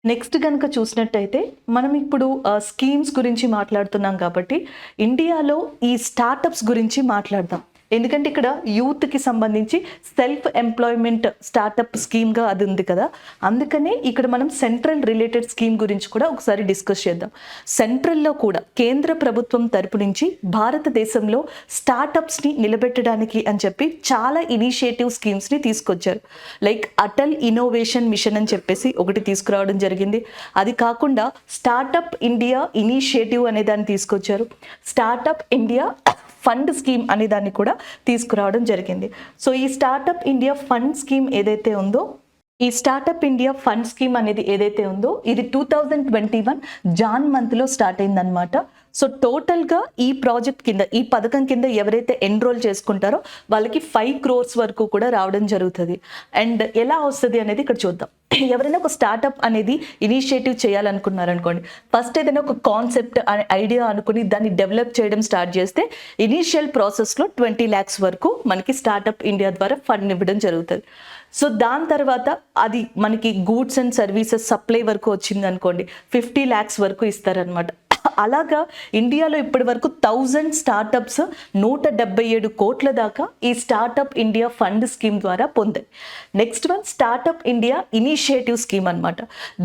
నెక్స్ట్ కనుక చూసినట్టయితే మనం ఇప్పుడు స్కీమ్స్ గురించి మాట్లాడుతున్నాం కాబట్టి ఇండియాలో ఈ స్టార్టప్స్ గురించి మాట్లాడదాం. ఎందుకంటే ఇక్కడ యూత్కి సంబంధించి సెల్ఫ్ ఎంప్లాయ్మెంట్ స్టార్టప్ స్కీమ్గా అది ఉంది కదా, అందుకనే ఇక్కడ మనం సెంట్రల్ రిలేటెడ్ స్కీమ్ గురించి కూడా ఒకసారి డిస్కస్ చేద్దాం. సెంట్రల్లో కూడా కేంద్ర ప్రభుత్వం తరపు నుంచి భారతదేశంలో స్టార్టప్స్ని నిలబెట్టడానికి అని చెప్పి చాలా ఇనిషియేటివ్ స్కీమ్స్ని తీసుకొచ్చారు. లైక్ అటల్ ఇన్నోవేషన్ మిషన్ అని చెప్పేసి ఒకటి తీసుకురావడం జరిగింది. అది కాకుండా స్టార్టప్ ఇండియా ఇనిషియేటివ్ అనే దాన్ని తీసుకొచ్చారు. స్టార్టప్ ఇండియా ఫండ్ స్కీమ్ అనే దాన్ని కూడా తీసుకురావడం జరిగింది. సో ఈ స్టార్టప్ ఇండియా ఫండ్ స్కీమ్ ఏదైతే ఉందో, ఈ స్టార్టప్ ఇండియా ఫండ్ స్కీమ్ అనేది ఏదైతే ఉందో ఇది 2021 జాన్ మంత్లో స్టార్ట్ అయిందనమాట. సో టోటల్గా ఈ ప్రాజెక్ట్ కింద, ఈ పథకం కింద ఎవరైతే ఎన్రోల్ చేసుకుంటారో వాళ్ళకి 5 crores వరకు కూడా రావడం జరుగుతుంది. అండ్ ఎలా వస్తుంది అనేది ఇక్కడ చూద్దాం. ఎవరైనా ఒక స్టార్టప్ అనేది ఇనిషియేటివ్ చేయాలనుకున్నారనుకోండి, ఫస్ట్ ఏదైనా ఒక కాన్సెప్ట్ ఐడియా అనుకుని దాన్ని డెవలప్ చేయడం స్టార్ట్ చేస్తే ఇనీషియల్ ప్రాసెస్లో 20 lakhs వరకు మనకి స్టార్టప్ ఇండియా ద్వారా ఫండ్ ఇవ్వడం జరుగుతుంది. సో దాని తర్వాత అది మనకి గూడ్స్ అండ్ సర్వీసెస్ సప్లై వరకు వచ్చింది అనుకోండి, 50 lakhs వరకు ఇస్తారనమాట. అలాగా ఇండియాలో ఇప్పటి వరకు 1000 స్టార్టప్స్ 177 కోట్ల దాకా ఈ స్టార్టప్ ఇండియా ఫండ్ స్కీమ్ ద్వారా పొందాయి. Next one startup India initiative scheme అనమాట.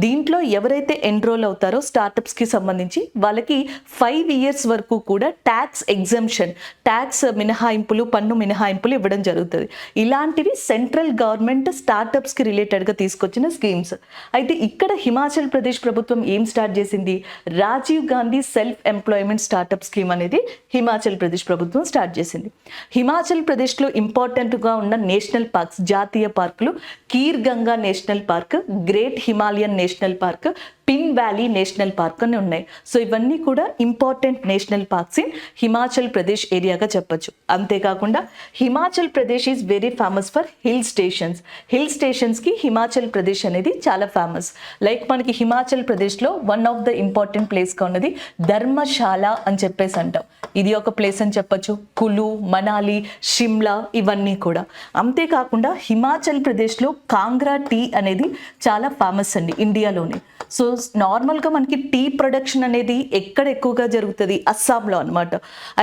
దీంట్లో ఎవరైతే ఎన్రోల్ అవుతారో స్టార్టప్స్కి సంబంధించి వాళ్ళకి 5 years వరకు కూడా ట్యాక్స్ ఎగ్జంప్షన్, ట్యాక్స్ మినహాయింపులు, పన్ను మినహాయింపులు ఇవ్వడం జరుగుతుంది. ఇలాంటివి సెంట్రల్ గవర్నమెంట్ స్టార్టప్స్కి రిలేటెడ్గా తీసుకొచ్చిన స్కీమ్స్. అయితే ఇక్కడ హిమాచల్ ప్రదేశ్ ప్రభుత్వం ఏం స్టార్ట్ చేసింది? Rajiv Gandhi self employment startup scheme అనేది హిమాచల్ ప్రదేశ్ ప్రభుత్వం స్టార్ట్ చేసింది. హిమాచల్ ప్రదేశ్లో ఇంపార్టెంట్గా ఉన్న నేషనల్ పార్క్స్, జాతీయ పార్కులు Kheer Ganga national park, great Himalayan national park, Pin valley national park అని ఉన్నాయి. సో ఇవన్నీ కూడా important national parks in Himachal Pradesh ఏరియాగా చెప్పొచ్చు. అంతేకాకుండా Himachal Pradesh is very famous for hill stations. Hill స్టేషన్స్కి హిమాచల్ ప్రదేశ్ అనేది చాలా ఫేమస్. లైక్ మనకి హిమాచల్ ప్రదేశ్లో వన్ ఆఫ్ ద ఇంపార్టెంట్ ప్లేస్గా ఉన్నది ధర్మశాల అని చెప్పేసి అంటాం. ఇది ఒక ప్లేస్ అని చెప్పొచ్చు. కులు, మనాలి, షిమ్లా ఇవన్నీ కూడా. అంతేకాకుండా హిమాచల్ ప్రదేశ్లో కాంగ్రా టీ అనేది చాలా ఫేమస్ అండి ఇండియాలోని. సో నార్మల్గా మనకి టీ ప్రొడక్షన్ అనేది ఎక్కడ ఎక్కువగా జరుగుతుంది? అస్సాంలో అనమాట.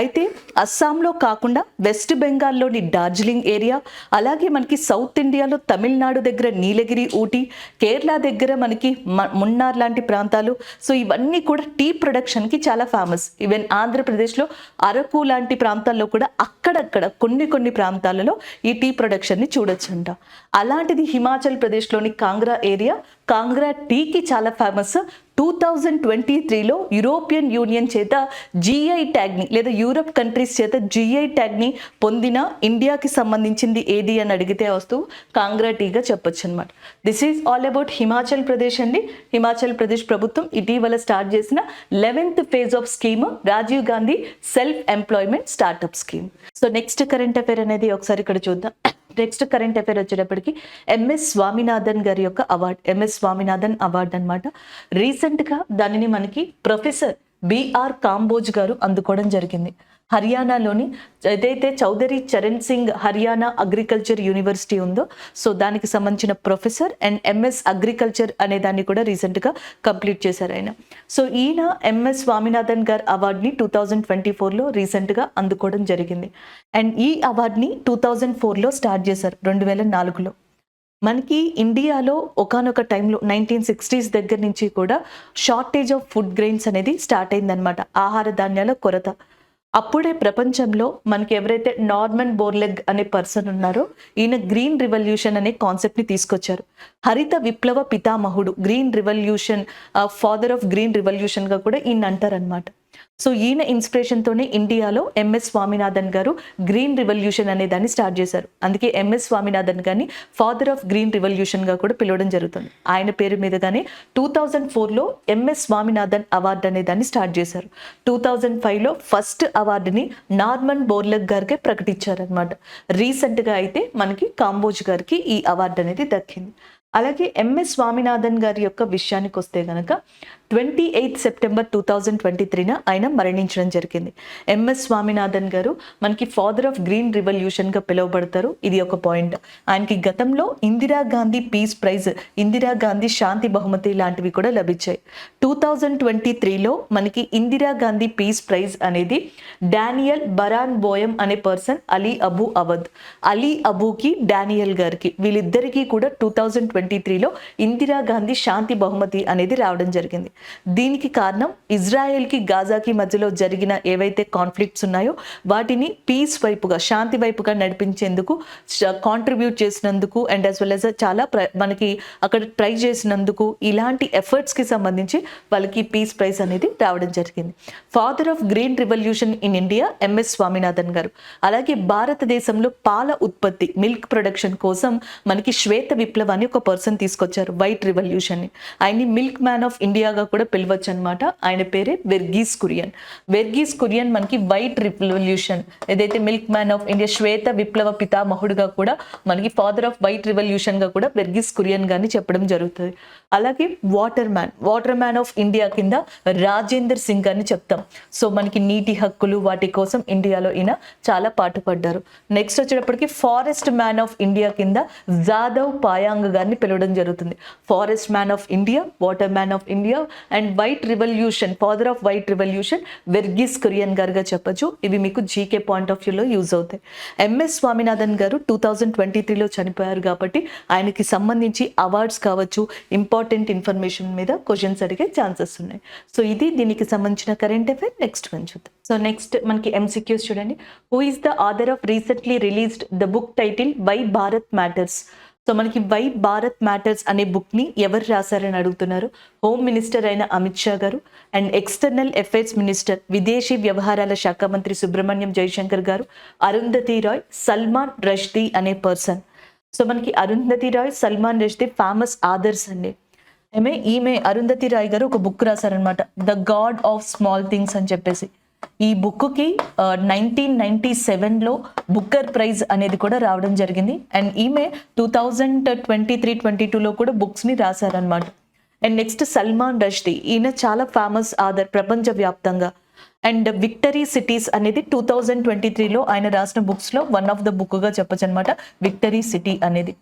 అయితే అస్సాంలో కాకుండా వెస్ట్ బెంగాల్లోని డార్జిలింగ్ ఏరియా, అలాగే మనకి సౌత్ ఇండియాలో తమిళనాడు దగ్గర నీలగిరి, ఊటీ, కేరళ దగ్గర మనకి మున్నార్ లాంటి ప్రాంతాలు. సో ఇవన్నీ కూడా టీ ప్రొడక్షన్కి చాలా ఫేమస్. ఈవెన్ ఆంధ్రప్రదేశ్లో అరకు లాంటి ప్రాంతాల్లో కూడా అక్కడక్కడ కొన్ని ప్రాంతాలలో ఈ టీ ప్రొడక్షన్ని చూడొచ్చంట. అలాంటిది హిమాచల్ ప్రదేశ్లోని కాంగ్రా ఏరియా, కాంగ్రా టీకి చాలా ఫేమస్. 2023లో యూరోపియన్ యూనియన్ చేత జిఐ ట్యాగ్ని, లేదా యూరప్ కంట్రీస్ చేత జిఐ ట్యాగ్ని పొందిన ఇండియాకి సంబంధించింది ఏది అని అడిగితే వస్తువు కాంగ్రా టీగా చెప్పొచ్చు అనమాట. This is all about Himachal Pradesh అండి. హిమాచల్ ప్రదేశ్ ప్రభుత్వం ఇటీవల స్టార్ట్ చేసిన 11th phase of scheme Rajiv Gandhi self employment startup scheme. So next current affair అనేది ఒకసారి ఇక్కడ చూద్దాం. నెక్స్ట్ కరెంట్ అఫైర్ వచ్చేటప్పటికి ఎంఎస్ స్వామినాథన్ గారి యొక్క అవార్డ్, ఎంఎస్ స్వామినాథన్ అవార్డ్ అనమాట. రీసెంట్గా దానిని మనకి ప్రొఫెసర్ బిఆర్ కాంబోజ్ గారు అందుకోవడం జరిగింది. హర్యానాలోని ఏదైతే చౌదరి చరణ్ సింగ్ హర్యానా అగ్రికల్చర్ యూనివర్సిటీ ఉందో, సో దానికి సంబంధించిన ప్రొఫెసర్ అండ్ ఎంఎస్ అగ్రికల్చర్ అనే దాన్ని కూడా రీసెంట్గా కంప్లీట్ చేశారు ఆయన. సో ఈయన ఎంఎస్ స్వామినాథన్ గారు అవార్డ్ని 2024లో రీసెంట్గా అందుకోవడం జరిగింది. అండ్ ఈ అవార్డ్ని 2004లో స్టార్ట్ చేశారు, 2004లో. మనకి ఇండియాలో ఒకానొక టైంలో 1960s దగ్గర నుంచి కూడా షార్టేజ్ ఆఫ్ ఫుడ్ గ్రెయిన్స్ అనేది స్టార్ట్ అయిందనమాట, ఆహార ధాన్యాల కొరత. అప్పుడే ప్రపంచంలో మనకి ఎవరైతే నార్మన్ బోర్లెగ్ అనే పర్సన్ ఉన్నారో ఈయన గ్రీన్ రివల్యూషన్ అనే కాన్సెప్ట్ని తీసుకొచ్చారు. హరిత విప్లవ పితామహుడు, green revolution father of green రివల్యూషన్గా కూడా ఈయన అంటారనమాట. సో ఈయన ఇన్స్పిరేషన్తోనే ఇండియాలో ఎంఎస్ స్వామినాథన్ గారు గ్రీన్ రివల్యూషన్ అనే దాన్ని స్టార్ట్ చేశారు. అందుకే ఎంఎస్ స్వామినాథన్ గారిని ఫాదర్ ఆఫ్ గ్రీన్ రివల్యూషన్గా కూడా పిలవడం జరుగుతుంది. ఆయన పేరు మీదగానే 2004లో ఎంఎస్ స్వామినాథన్ అవార్డు అనే దాన్ని స్టార్ట్ చేశారు. 2005లో ఫస్ట్ అవార్డుని నార్మన్ బోర్లెగ్ గారికే ప్రకటించారనమాట. రీసెంట్గా అయితే మనకి కాంబోజ్ గారికి ఈ అవార్డు అనేది దక్కింది. అలాగే ఎంఎస్ స్వామినాథన్ గారి యొక్క విషయానికి వస్తే కనుక 28 సెప్టెంబర్ 2023న ఆయన మరణించడం జరిగింది. ఎంఎస్ స్వామినాథన్ గారు మనకి ఫాదర్ ఆఫ్ గ్రీన్ రివల్యూషన్గా పిలువబడతారు. ఇది ఒక పాయింట్. ఆయనకి గతంలో ఇందిరాగాంధీ పీస్ ప్రైజ్, ఇందిరాగాంధీ శాంతి బహుమతి లాంటివి కూడా లభించాయి. 2023లో మనకి ఇందిరాగాంధీ పీస్ ప్రైజ్ అనేది డానియల్ బరాన్ బోయం అనే పర్సన్, అలీ అబూ అవద్, అలీ అబూకి డానియల్ గారికి, వీళ్ళిద్దరికీ కూడా 2023లో ఇందిరాగాంధీ శాంతి బహుమతి అనేది రావడం జరిగింది. దీనికి కారణం ఇజ్రాయెల్కి గాజాకి మధ్యలో జరిగిన ఏవైతే కాన్ఫ్లిక్ట్స్ ఉన్నాయో వాటిని పీస్ వైపుగా, శాంతి వైపుగా నడిపించేందుకు కాంట్రిబ్యూట్ చేసినందుకు అండ్ యాజ్ వెల్ యాజ్ చాలా మనకి అక్కడ ట్రై చేసినందుకు ఇలాంటి ఎఫర్ట్స్కి సంబంధించి వాళ్ళకి పీస్ ప్రైజ్ అనేది రావడం జరిగింది. Father of green revolution in India MS Swaminathan గారు. అలాగే భారతదేశంలో పాల ఉత్పత్తి, మిల్క్ ప్రొడక్షన్ కోసం మనకి శ్వేత విప్లవాన్ని ఒక పర్సన్ తీసుకొచ్చారు, వైట్ రివల్యూషన్ని. ఆయన్ని మిల్క్ మ్యాన్ ఆఫ్ ఇండియాగా కూడా పిలవచ్చు అనమాట. ఆయన పేరే వెర్గీస్ కురియన్. వెర్గీస్ కురియన్ మనకి వైట్ రివల్యూషన్, ఏదైతే మిల్క్ మ్యాన్ ఆఫ్ ఇండియా, శ్వేత విప్లవ పితామహుడుగా కూడా మనకి ఫాదర్ ఆఫ్ వైట్ రివల్యూషన్గా కూడా వెర్గీస్ కురియన్ గారిని చెప్పడం జరుగుతుంది. అలాగే వాటర్ మ్యాన్ ఆఫ్ ఇండియా కింద రాజేందర్ సింగ్ గారిని చెప్తాం. సో మనకి నీటి హక్కులు వాటి కోసం ఇండియాలో ఈయన చాలా పాటుపడ్డారు. నెక్స్ట్ వచ్చేటప్పటికి ఫారెస్ట్ మ్యాన్ ఆఫ్ ఇండియా కింద జాదవ్ పాయాంగ్ గారిని పిలవడం జరుగుతుంది. Forest man of India, water man of India, and white revolution, father of white revolution Verghese Kurien గారుగా చెప్పొచ్చు. ఇవి మీకు జీకే పాయింట్ ఆఫ్ వ్యూలో యూజ్ అవుతాయి. ఎంఎస్ స్వామినాథన్ గారు 2023లో చనిపోయారు కాబట్టి ఆయనకి సంబంధించి అవార్డ్స్ కావచ్చు, ఇంపార్టెంట్ ఇన్ఫర్మేషన్ మీద క్వశ్చన్స్ అడిగే ఛాన్సెస్ ఉన్నాయి. సో ఇది దీనికి సంబంధించిన కరెంట్ అఫైర్. నెక్స్ట్ వన్ చూద్దాం. సో నెక్స్ట్ మనకి ఎంసీక్యూస్ చూడండి. Who is the author of recently released the book title why Bharat matters? So మనకి వై భారత్ మ్యాటర్స్ అనే బుక్ని ఎవరు రాశారని అడుగుతున్నారు. హోమ్ మినిస్టర్ అయిన అమిత్ షా గారు అండ్ ఎక్స్టర్నల్ అఫైర్స్ మినిస్టర్, విదేశీ వ్యవహారాల శాఖ మంత్రి సుబ్రహ్మణ్యం జయశంకర్ గారు, అరుంధతి రాయ్, సల్మాన్ రష్దీ అనే పర్సన్. సో మనకి అరుంధతి రాయ్, సల్మాన్ రష్దీ ఫేమస్ ఆథర్స్ అండి. ఈమె అరుంధతి రాయ్ గారు ఒక బుక్ రాశారనమాట, the god of small things అని చెప్పేసి. ఈ బుక్కి 1997లో బుక్కర్ ప్రైజ్ అనేది కూడా రావడం జరిగింది. అండ్ ఈమె 2023-22లో కూడా బుక్స్ని రాశారనమాట. అండ్ నెక్స్ట్ సల్మాన్ రష్దీ, ఈయన చాలా ఫేమస్ ఆథర్ ప్రపంచవ్యాప్తంగా. అండ్ విక్టరీ సిటీస్ అనేది 2023లో ఆయన రాసిన బుక్స్లో వన్ ఆఫ్ ద బుక్గా చెప్పచ్చు అనమాట, విక్టరీ సిటీ అనేది.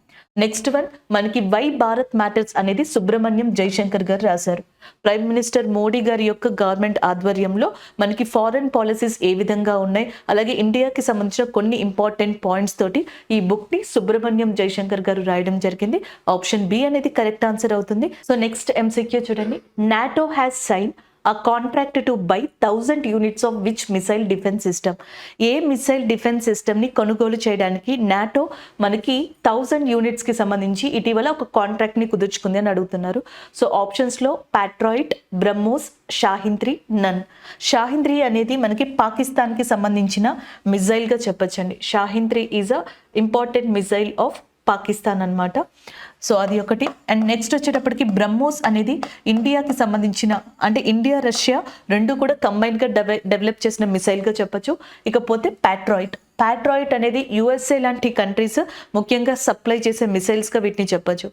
నెక్స్ట్ వన్ మనకి వై భారత్ మ్యాటర్స్ అనేది సుబ్రహ్మణ్యం జయశంకర్ గారు రాశారు. ప్రైమ్ మినిస్టర్ మోడీ గారి యొక్క గవర్నమెంట్ ఆధ్వర్యంలో మనకి ఫారెన్ పాలసీస్ ఏ విధంగా ఉన్నాయి, అలాగే ఇండియాకి సంబంధించిన కొన్ని ఇంపార్టెంట్ పాయింట్స్ తోటి ఈ బుక్ని సుబ్రహ్మణ్యం జయశంకర్ గారు రాయడం జరిగింది. ఆప్షన్ బి అనేది కరెక్ట్ ఆన్సర్ అవుతుంది. సో నెక్స్ట్ ఎంసీక్యూ చూడండి. NATO has sign a contract to buy 1000 units of which missile defense system? A missile defence సిస్టమ్ని కొనుగోలు చేయడానికి నాటో మనకి 1000 యూనిట్స్కి సంబంధించి ఇటీవల ఒక కాంట్రాక్ట్ని కుదుర్చుకుంది అని అడుగుతున్నారు. సో ఆప్షన్స్లో పాట్రాయిట్, బ్రహ్మోస్, షాహిన్ 3, నన్. షాహిన్ 3 అనేది మనకి పాకిస్తాన్కి సంబంధించిన మిజైల్గా చెప్పచ్చండి. Shaheen 3 is a important missile of Pakistan అన్నమాట. సో అది ఒకటి. అండ్ నెక్స్ట్ వచ్చేటప్పటికి బ్రహ్మోస్ అనేది ఇండియాకి సంబంధించిన, అంటే ఇండియా రష్యా రెండు కూడా కంబైన్గా డెవలప్ చేసిన మిసైల్గా చెప్పచ్చు. ఇకపోతే పాట్రాయిట్ అనేది యుఎస్ఏ లాంటి కంట్రీస్ ముఖ్యంగా సప్లై చేసే మిసైల్స్గా వీటిని చెప్పచ్చు.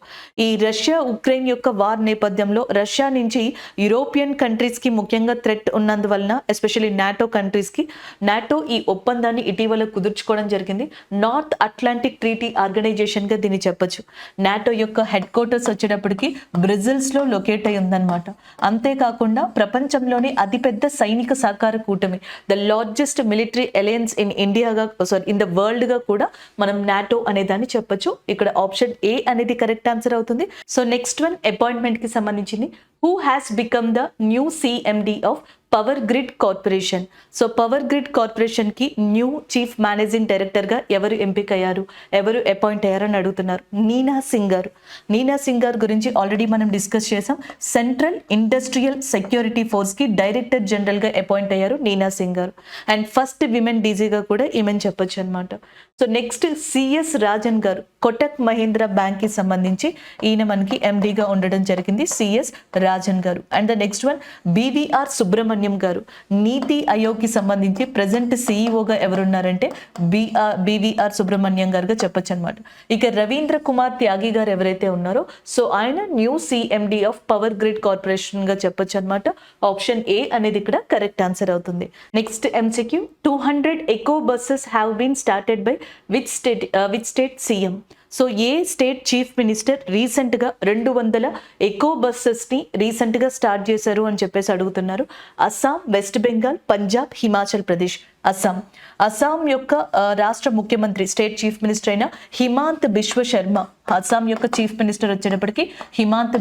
ఈ రష్యా ఉక్రెయిన్ యొక్క వార్ నేపథ్యంలో రష్యా నుంచి యూరోపియన్ కంట్రీస్కి ముఖ్యంగా థ్రెట్ ఉన్నందువలన, ఎస్పెషల్లీ నాటో కంట్రీస్కి, నాటో ఈ ఒప్పందాన్ని ఇటీవల కుదుర్చుకోవడం జరిగింది. నార్త్ అట్లాంటిక్ ట్రీటీ ఆర్గనైజేషన్గా దీన్ని చెప్పచ్చు. నాటో యొక్క హెడ్ క్వార్టర్స్ వచ్చేటప్పటికి బ్రెజిల్స్లో లొకేట్ అయి ఉందన్నమాట. అంతేకాకుండా ప్రపంచంలోనే అతిపెద్ద సైనిక సహకార కూటమి, the largest military alliance in the world గా కూడా మనం నాటో అనే దాన్ని చెప్పొచ్చు. ఇక్కడ ఆప్షన్ ఏ అనేది కరెక్ట్ ఆన్సర్ అవుతుంది. సో నెక్స్ట్ వన్ అపాయింట్మెంట్ కి సంబంధించింది. Who has become the new CMD of power grid corporation? So power grid corporation కి న్యూ చీఫ్ మేనేజింగ్ డైరెక్టర్ గా ఎవరు ఎంపికయ్యారు, ఎవరు అపాయింట్ అయ్యారని అడుగుతున్నారు. నీనా సింగ్ గారు గురించి ఆల్రెడీ మనం డిస్కస్ చేసాం. సెంట్రల్ ఇండస్ట్రియల్ సెక్యూరిటీ ఫోర్స్ కి డైరెక్టర్ జనరల్ గా అపాయింట్ అయ్యారు నీనా సింగ్ గారు. అండ్ ఫస్ట్ విమెన్ డీజీగా కూడా ఈమెను చెప్పొచ్చు అనమాట. సో నెక్స్ట్ సిఎస్ రాజన్ గారు, కొటక్ మహీంద్రా బ్యాంక్ కి సంబంధించి ఈయన మనకి ఎండీగా ఉండడం జరిగింది, సిఎస్ రాజన్ గారు. And the next one BVR Subrahmanyam గారు, నీతి ఆయోగ్ కి సంబంధించి ప్రెసెంట్ సిఇఓగా ఎవరున్నారంటే బివిఆర్ సుబ్రహ్మణ్యం గారుగా చెప్పొచ్చు అనమాట. ఇక రవీంద్ర కుమార్ త్యాగి గారు ఎవరైతే ఉన్నారో, సో ఆయన new CMD of power grid corporation గా చెప్పొచ్చు అనమాట. ఆప్షన్ ఏ అనేది ఇక్కడ కరెక్ట్ ఆన్సర్ అవుతుంది. Next MCQ. 200 eco buses have been started by which state CM? So ఏ స్టేట్ చీఫ్ మినిస్టర్ రీసెంట్గా 200 ఎకో బస్సెస్ని రీసెంట్గా స్టార్ట్ చేశారు అని చెప్పేసి అడుగుతున్నారు. అస్సాం, వెస్ట్ బెంగాల్, పంజాబ్, హిమాచల్ ప్రదేశ్. అస్సాం యొక్క రాష్ట్ర ముఖ్యమంత్రి, స్టేట్ చీఫ్ మినిస్టర్ అయిన హిమాంత్ బిశ్వ శర్మ. అస్సాం యొక్క చీఫ్ మినిస్టర్ వచ్చేటప్పటికి హిమాంత్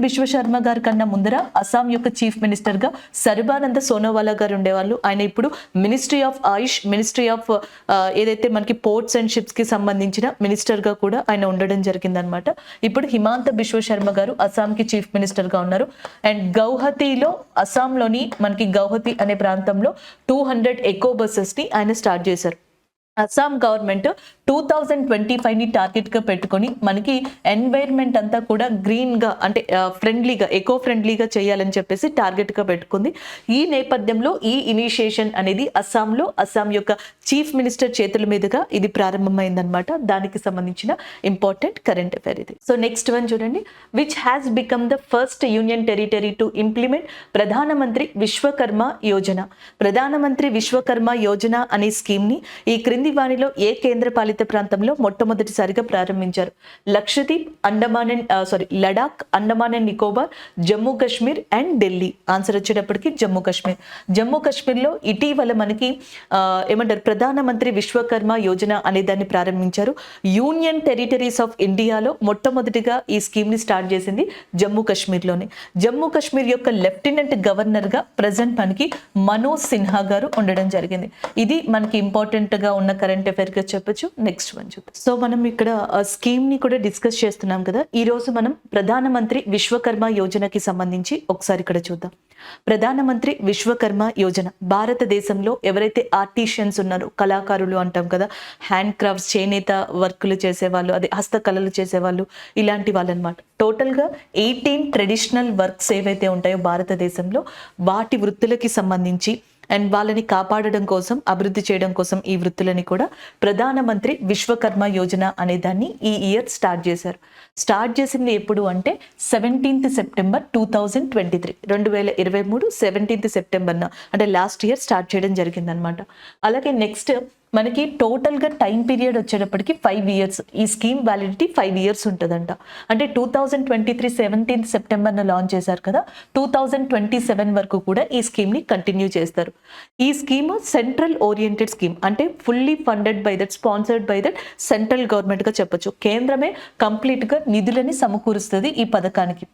బిశ్వ శర్మ గారి కన్నా ముందర అస్సాం యొక్క చీఫ్ మినిస్టర్గా సర్బానంద సోనోవాలా గారు ఉండేవాళ్ళు. ఆయన ఇప్పుడు ministry of Ayush, ministry of ఏదైతే మనకి పోర్ట్స్ అండ్ షిప్స్ కి సంబంధించిన మినిస్టర్గా కూడా ఆయన ఉండడం జరిగిందనమాట. ఇప్పుడు హిమాంత్ బిశ్వ శర్మ గారు అస్సాంకి చీఫ్ మినిస్టర్గా ఉన్నారు. అండ్ గౌహతిలో, అస్సాంలోని మనకి గౌహతి అనే ప్రాంతంలో 200 ఎకో బస్సెస్ ని ఆయన స్టార్ట్ చేశారు. అస్సాం గవర్నమెంట్ 2025ని టార్గెట్గా పెట్టుకొని మనకి ఎన్వైర్న్మెంట్ అంతా కూడా గ్రీన్గా, అంటే ఫ్రెండ్లీగా, ఎకో ఫ్రెండ్లీగా చేయాలని చెప్పేసి టార్గెట్గా పెట్టుకుంది. ఈ నేపథ్యంలో ఈ ఇనిషియేషన్ అనేది అస్సాంలో అస్సాం యొక్క చీఫ్ మినిస్టర్ చేతుల మీదుగా ఇది ప్రారంభమైందనమాట. దానికి సంబంధించిన ఇంపార్టెంట్ కరెంట్ అఫైర్ ఇది. సో నెక్స్ట్ వన్ చూడండి. Which has become the first union territory to implement ప్రధానమంత్రి విశ్వకర్మ యోజన? ప్రధానమంత్రి విశ్వకర్మ యోజన అనే స్కీమ్ని ఈ క్రింది వాణిలో ఏ కేంద్రపాలిత కేంద్రపాలిత ప్రాంతంలో మొట్టమొదటిసారిగా ప్రారంభించారు. Lakshadweep, Ladakh, Andaman and Nicobar, Jammu Kashmir and Delhi. Answer వచ్చేటప్పటికి జమ్మూ కాశ్మీర్. జమ్మూ కాశ్మీర్లో ఇటీవల మనకి ప్రధానమంత్రి విశ్వకర్మ యోజన అనే దాన్ని ప్రారంభించారు. యూనియన్ టెరిటరీస్ ఆఫ్ ఇండియాలో మొట్టమొదటిగా ఈ స్కీమ్ ని స్టార్ట్ చేసింది జమ్మూ కాశ్మీర్లోనే. జమ్మూ కాశ్మీర్ యొక్క లెఫ్టినెంట్ గవర్నర్ గా ప్రజెంట్ మనకి మనోజ్ సిన్హా గారు ఉండడం జరిగింది. ఇది మనకి ఇంపార్టెంట్ గా ఉన్న కరెంట్ అఫైర్ గా చెప్పొచ్చు. నెక్స్ట్ వన్ చూద్దాం. సో మనం ఇక్కడ స్కీమ్ ని కూడా డిస్కస్ చేస్తున్నాం కదా. ఈ రోజు మనం ప్రధానమంత్రి విశ్వకర్మ యోజనకి సంబంధించి ఒకసారి ఇక్కడ చూద్దాం. ప్రధానమంత్రి విశ్వకర్మ యోజన భారతదేశంలో ఎవరైతే ఆర్టిషియన్స్ ఉన్నారో, కళాకారులు అంటాం కదా, హ్యాండ్ క్రాఫ్ట్స్, చేనేత వర్కులు చేసేవాళ్ళు, అదే హస్తకళలు చేసేవాళ్ళు, ఇలాంటి వాళ్ళు అనమాట. టోటల్గా 18 ట్రెడిషనల్ వర్క్స్ ఏవైతే ఉంటాయో భారతదేశంలో, వాటి వృత్తులకి సంబంధించి అండ్ వాళ్ళని కాపాడడం కోసం, అభివృద్ధి చేయడం కోసం ఈ వృత్తులని కూడా ప్రధానమంత్రి విశ్వకర్మ యోజన అనే దాన్ని ఈ ఇయర్ స్టార్ట్ చేశారు. స్టార్ట్ చేసింది ఎప్పుడు అంటే 17th సెప్టెంబర్ 2023, 2023 17th సెప్టెంబర్న, అంటే లాస్ట్ ఇయర్ స్టార్ట్ చేయడం జరిగిందనమాట. అలాగే నెక్స్ట్ మనకి టోటల్గా టైం పీరియడ్ వచ్చేటప్పటికి 5 years. ఈ స్కీమ్ వ్యాలిడిటీ 5 years ఉంటుందంట. అంటే 2023 17th సెప్టెంబర్న లాంచ్ చేశారు కదా, 2027 వరకు కూడా ఈ స్కీమ్ని కంటిన్యూ చేస్తారు. ఈ స్కీమ్ సెంట్రల్ ఓరియంటెడ్ స్కీమ్, అంటే fully funded by that, sponsored by that central గవర్నమెంట్గా చెప్పొచ్చు. కేంద్రమే కంప్లీట్గా నిధులని సమకూరుస్తుంది ఈ పథకానికి.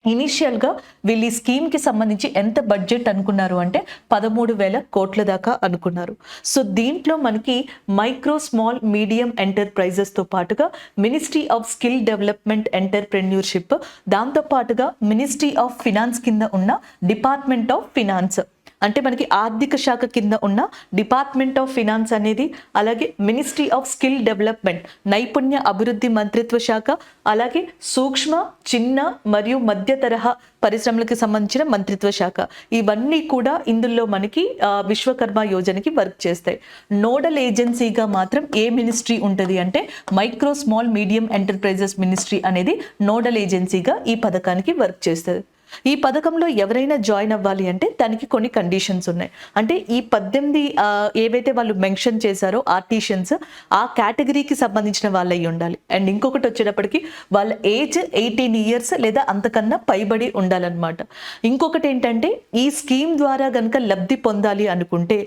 ఇనిషియల్గా వీళ్ళు ఈ స్కీమ్కి సంబంధించి ఎంత బడ్జెట్ అనుకున్నారు అంటే 13,000 కోట్ల దాకా అనుకున్నారు. సో దీంట్లో మనకి మైక్రో, స్మాల్, మీడియం ఎంటర్ప్రైజెస్తో పాటుగా ministry of skill development, entrepreneurship, దాంతో పాటుగా మినిస్ట్రీ ఆఫ్ ఫినాన్స్ కింద ఉన్న డిపార్ట్మెంట్ ఆఫ్ ఫినాన్స్, అంటే మనకి ఆర్థిక శాఖ కింద ఉన్న డిపార్ట్మెంట్ ఆఫ్ ఫినాన్స్ అనేది, అలాగే మినిస్ట్రీ ఆఫ్ స్కిల్ డెవలప్మెంట్, నైపుణ్య అభివృద్ధి మంత్రిత్వ శాఖ, అలాగే సూక్ష్మ, చిన్న మరియు మధ్య తరహా పరిశ్రమలకు సంబంధించిన మంత్రిత్వ శాఖ, ఇవన్నీ కూడా ఇందులో మనకి విశ్వకర్మ యోజనకి వర్క్ చేస్తాయి. నోడల్ ఏజెన్సీగా మాత్రం ఏ మినిస్ట్రీ ఉంటుంది అంటే micro, small, medium enterprises ministry అనేది నోడల్ ఏజెన్సీగా ఈ పథకానికి వర్క్ చేస్తుంది. ఈ పథకంలో ఎవరైనా జాయిన్ అవ్వాలి అంటే దానికి కొన్ని కండిషన్స్ ఉన్నాయి. అంటే ఈ 18 ఏవైతే వాళ్ళు మెన్షన్ చేశారో ఆర్టిషియన్స్, ఆ కేటగిరీకి సంబంధించిన వాళ్ళు అయి ఉండాలి. అండ్ ఇంకొకటి వచ్చేటప్పటికి వాళ్ళ ఏజ్ 18 years లేదా అంతకన్నా పైబడి ఉండాలన్నమాట. ఇంకొకటి ఏంటంటే ఈ స్కీమ్ ద్వారా కనుక లబ్ధి పొందాలి అనుకుంటే,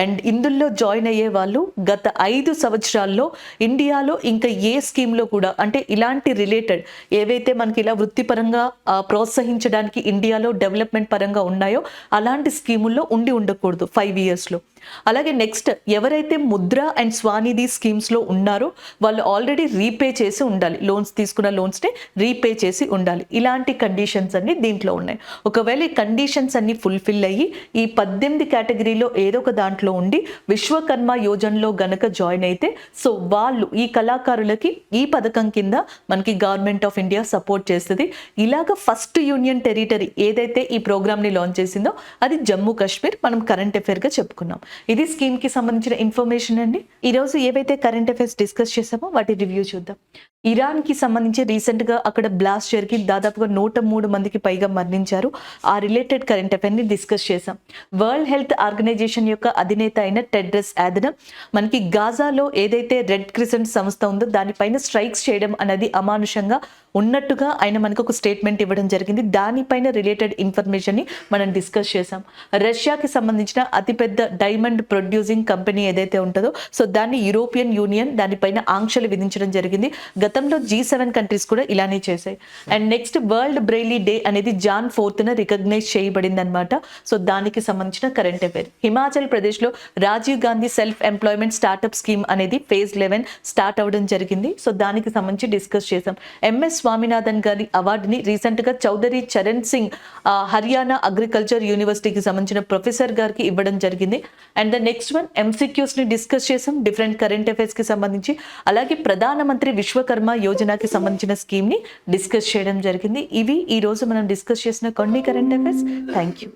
అండ్ ఇందులో జాయిన్ అయ్యే వాళ్ళు గత 5 సంవత్సరాల్లో ఇండియాలో ఇంకా ఏ స్కీమ్లో కూడా, అంటే ఇలాంటి రిలేటెడ్ ఏవైతే మనకి ఇలా వృత్తిపరంగా ప్రోత్సహించడానికి ఇండియాలో డెవలప్మెంట్ పరంగా ఉన్నాయో అలాంటి స్కీముల్లో ఉండకూడదు 5 yearsలో. అలాగే నెక్స్ట్ ఎవరైతే ముద్ర అండ్ స్వానిధి స్కీమ్స్లో ఉన్నారో వాళ్ళు ఆల్రెడీ రీపే చేసి ఉండాలి. లోన్స్ తీసుకున్న లోన్స్ని రీపే చేసి ఉండాలి. ఇలాంటి కండిషన్స్ అన్ని దీంట్లో ఉన్నాయి. ఒకవేళ ఈ కండిషన్స్ అన్ని ఫుల్ఫిల్ అయ్యి ఈ 18 కేటగిరీలో ఏదో ఒక దాంట్లో ఉండి విశ్వకర్మ యోజనలో గనక జాయిన్ అయితే, సో వాళ్ళు, ఈ కళాకారులకి ఈ పథకం కింద మనకి గవర్నమెంట్ ఆఫ్ ఇండియా సపోర్ట్ చేస్తుంది. ఇలాగ ఫస్ట్ యూనియన్ టెరిటరీ ఏదైతే ఈ ప్రోగ్రామ్ని లాంచ్ చేసిందో అది జమ్మూ కాశ్మీర్. మనం కరెంట్ అఫైర్గా చెప్పుకున్నాం. ఇది స్కీమ్ కి సంబంధించిన ఇన్ఫర్మేషన్ అండి. ఈరోజు ఏవైతే కరెంట్ అఫైర్స్ డిస్కస్ చేసామో వాటి రివ్యూ చూద్దాం. ఇరాన్ కి సంబంధించి రీసెంట్ గా అక్కడ బ్లాస్ట్ జరిగి దాదాపుగా 103 మందికి పైగా మరణించారు. ఆ రిలేటెడ్ కరెంట్ అఫైర్ ని డిస్కస్ చేసాం. వరల్డ్ హెల్త్ ఆర్గనైజేషన్ యొక్క అధినేత అయిన టెడ్రస్ అథనమ్ మనకి గాజాలో ఏదైతే రెడ్ క్రిసెంట్ సంస్థ ఉందో దానిపైన స్ట్రైక్స్ చేయడం అనేది అమానుషంగా ఉన్నట్టుగా ఆయన మనకు ఒక స్టేట్మెంట్ ఇవ్వడం జరిగింది. దానిపైన రిలేటెడ్ ఇన్ఫర్మేషన్ ని మనం డిస్కస్ చేసాం. రష్యాకి సంబంధించిన అతిపెద్ద డైమండ్ ప్రొడ్యూసింగ్ కంపెనీ ఏదైతే ఉంటుందో, సో దాన్ని యూరోపియన్ యూనియన్ దానిపైన ఆంక్షలు విధించడం జరిగింది. గతంలో G7 కంట్రీస్ కూడా ఇలానే చేశాయి. And next world Braille day అనేది Jan 4th రికగ్నైజ్ చేయబడింది అనమాట. సో దానికి సంబంధించిన కరెంట్ అఫైర్. హిమాచల్ ప్రదేశ్ లో Rajiv Gandhi self employment startup scheme అనేది phase 11 స్టార్ట్ అవ్వడం జరిగింది. సో దానికి సంబంధించి డిస్కస్ చేసాం. MS స్వామినాథన్ గారి అవార్డుని రీసెంట్ గా చౌదరి చరణ్ సింగ్ హర్యానా అగ్రికల్చర్ యూనివర్సిటీకి సంబంధించిన ప్రొఫెసర్ గారికి ఇవ్వడం జరిగింది. And the next one MCQs ని డిస్కస్ చేసాం డిఫరెంట్ కరెంట్ అఫైర్స్ కి సంబంధించి. అలాగే ప్రధానమంత్రి విశ్వకర్మ యోజనకి సంబంధించిన స్కీమ్ ని డిస్కస్ చేయడం జరిగింది. ఇవి ఈ రోజు మనం డిస్కస్ చేసిన కొన్ని కరెంట్ అఫైర్స్. Thank you.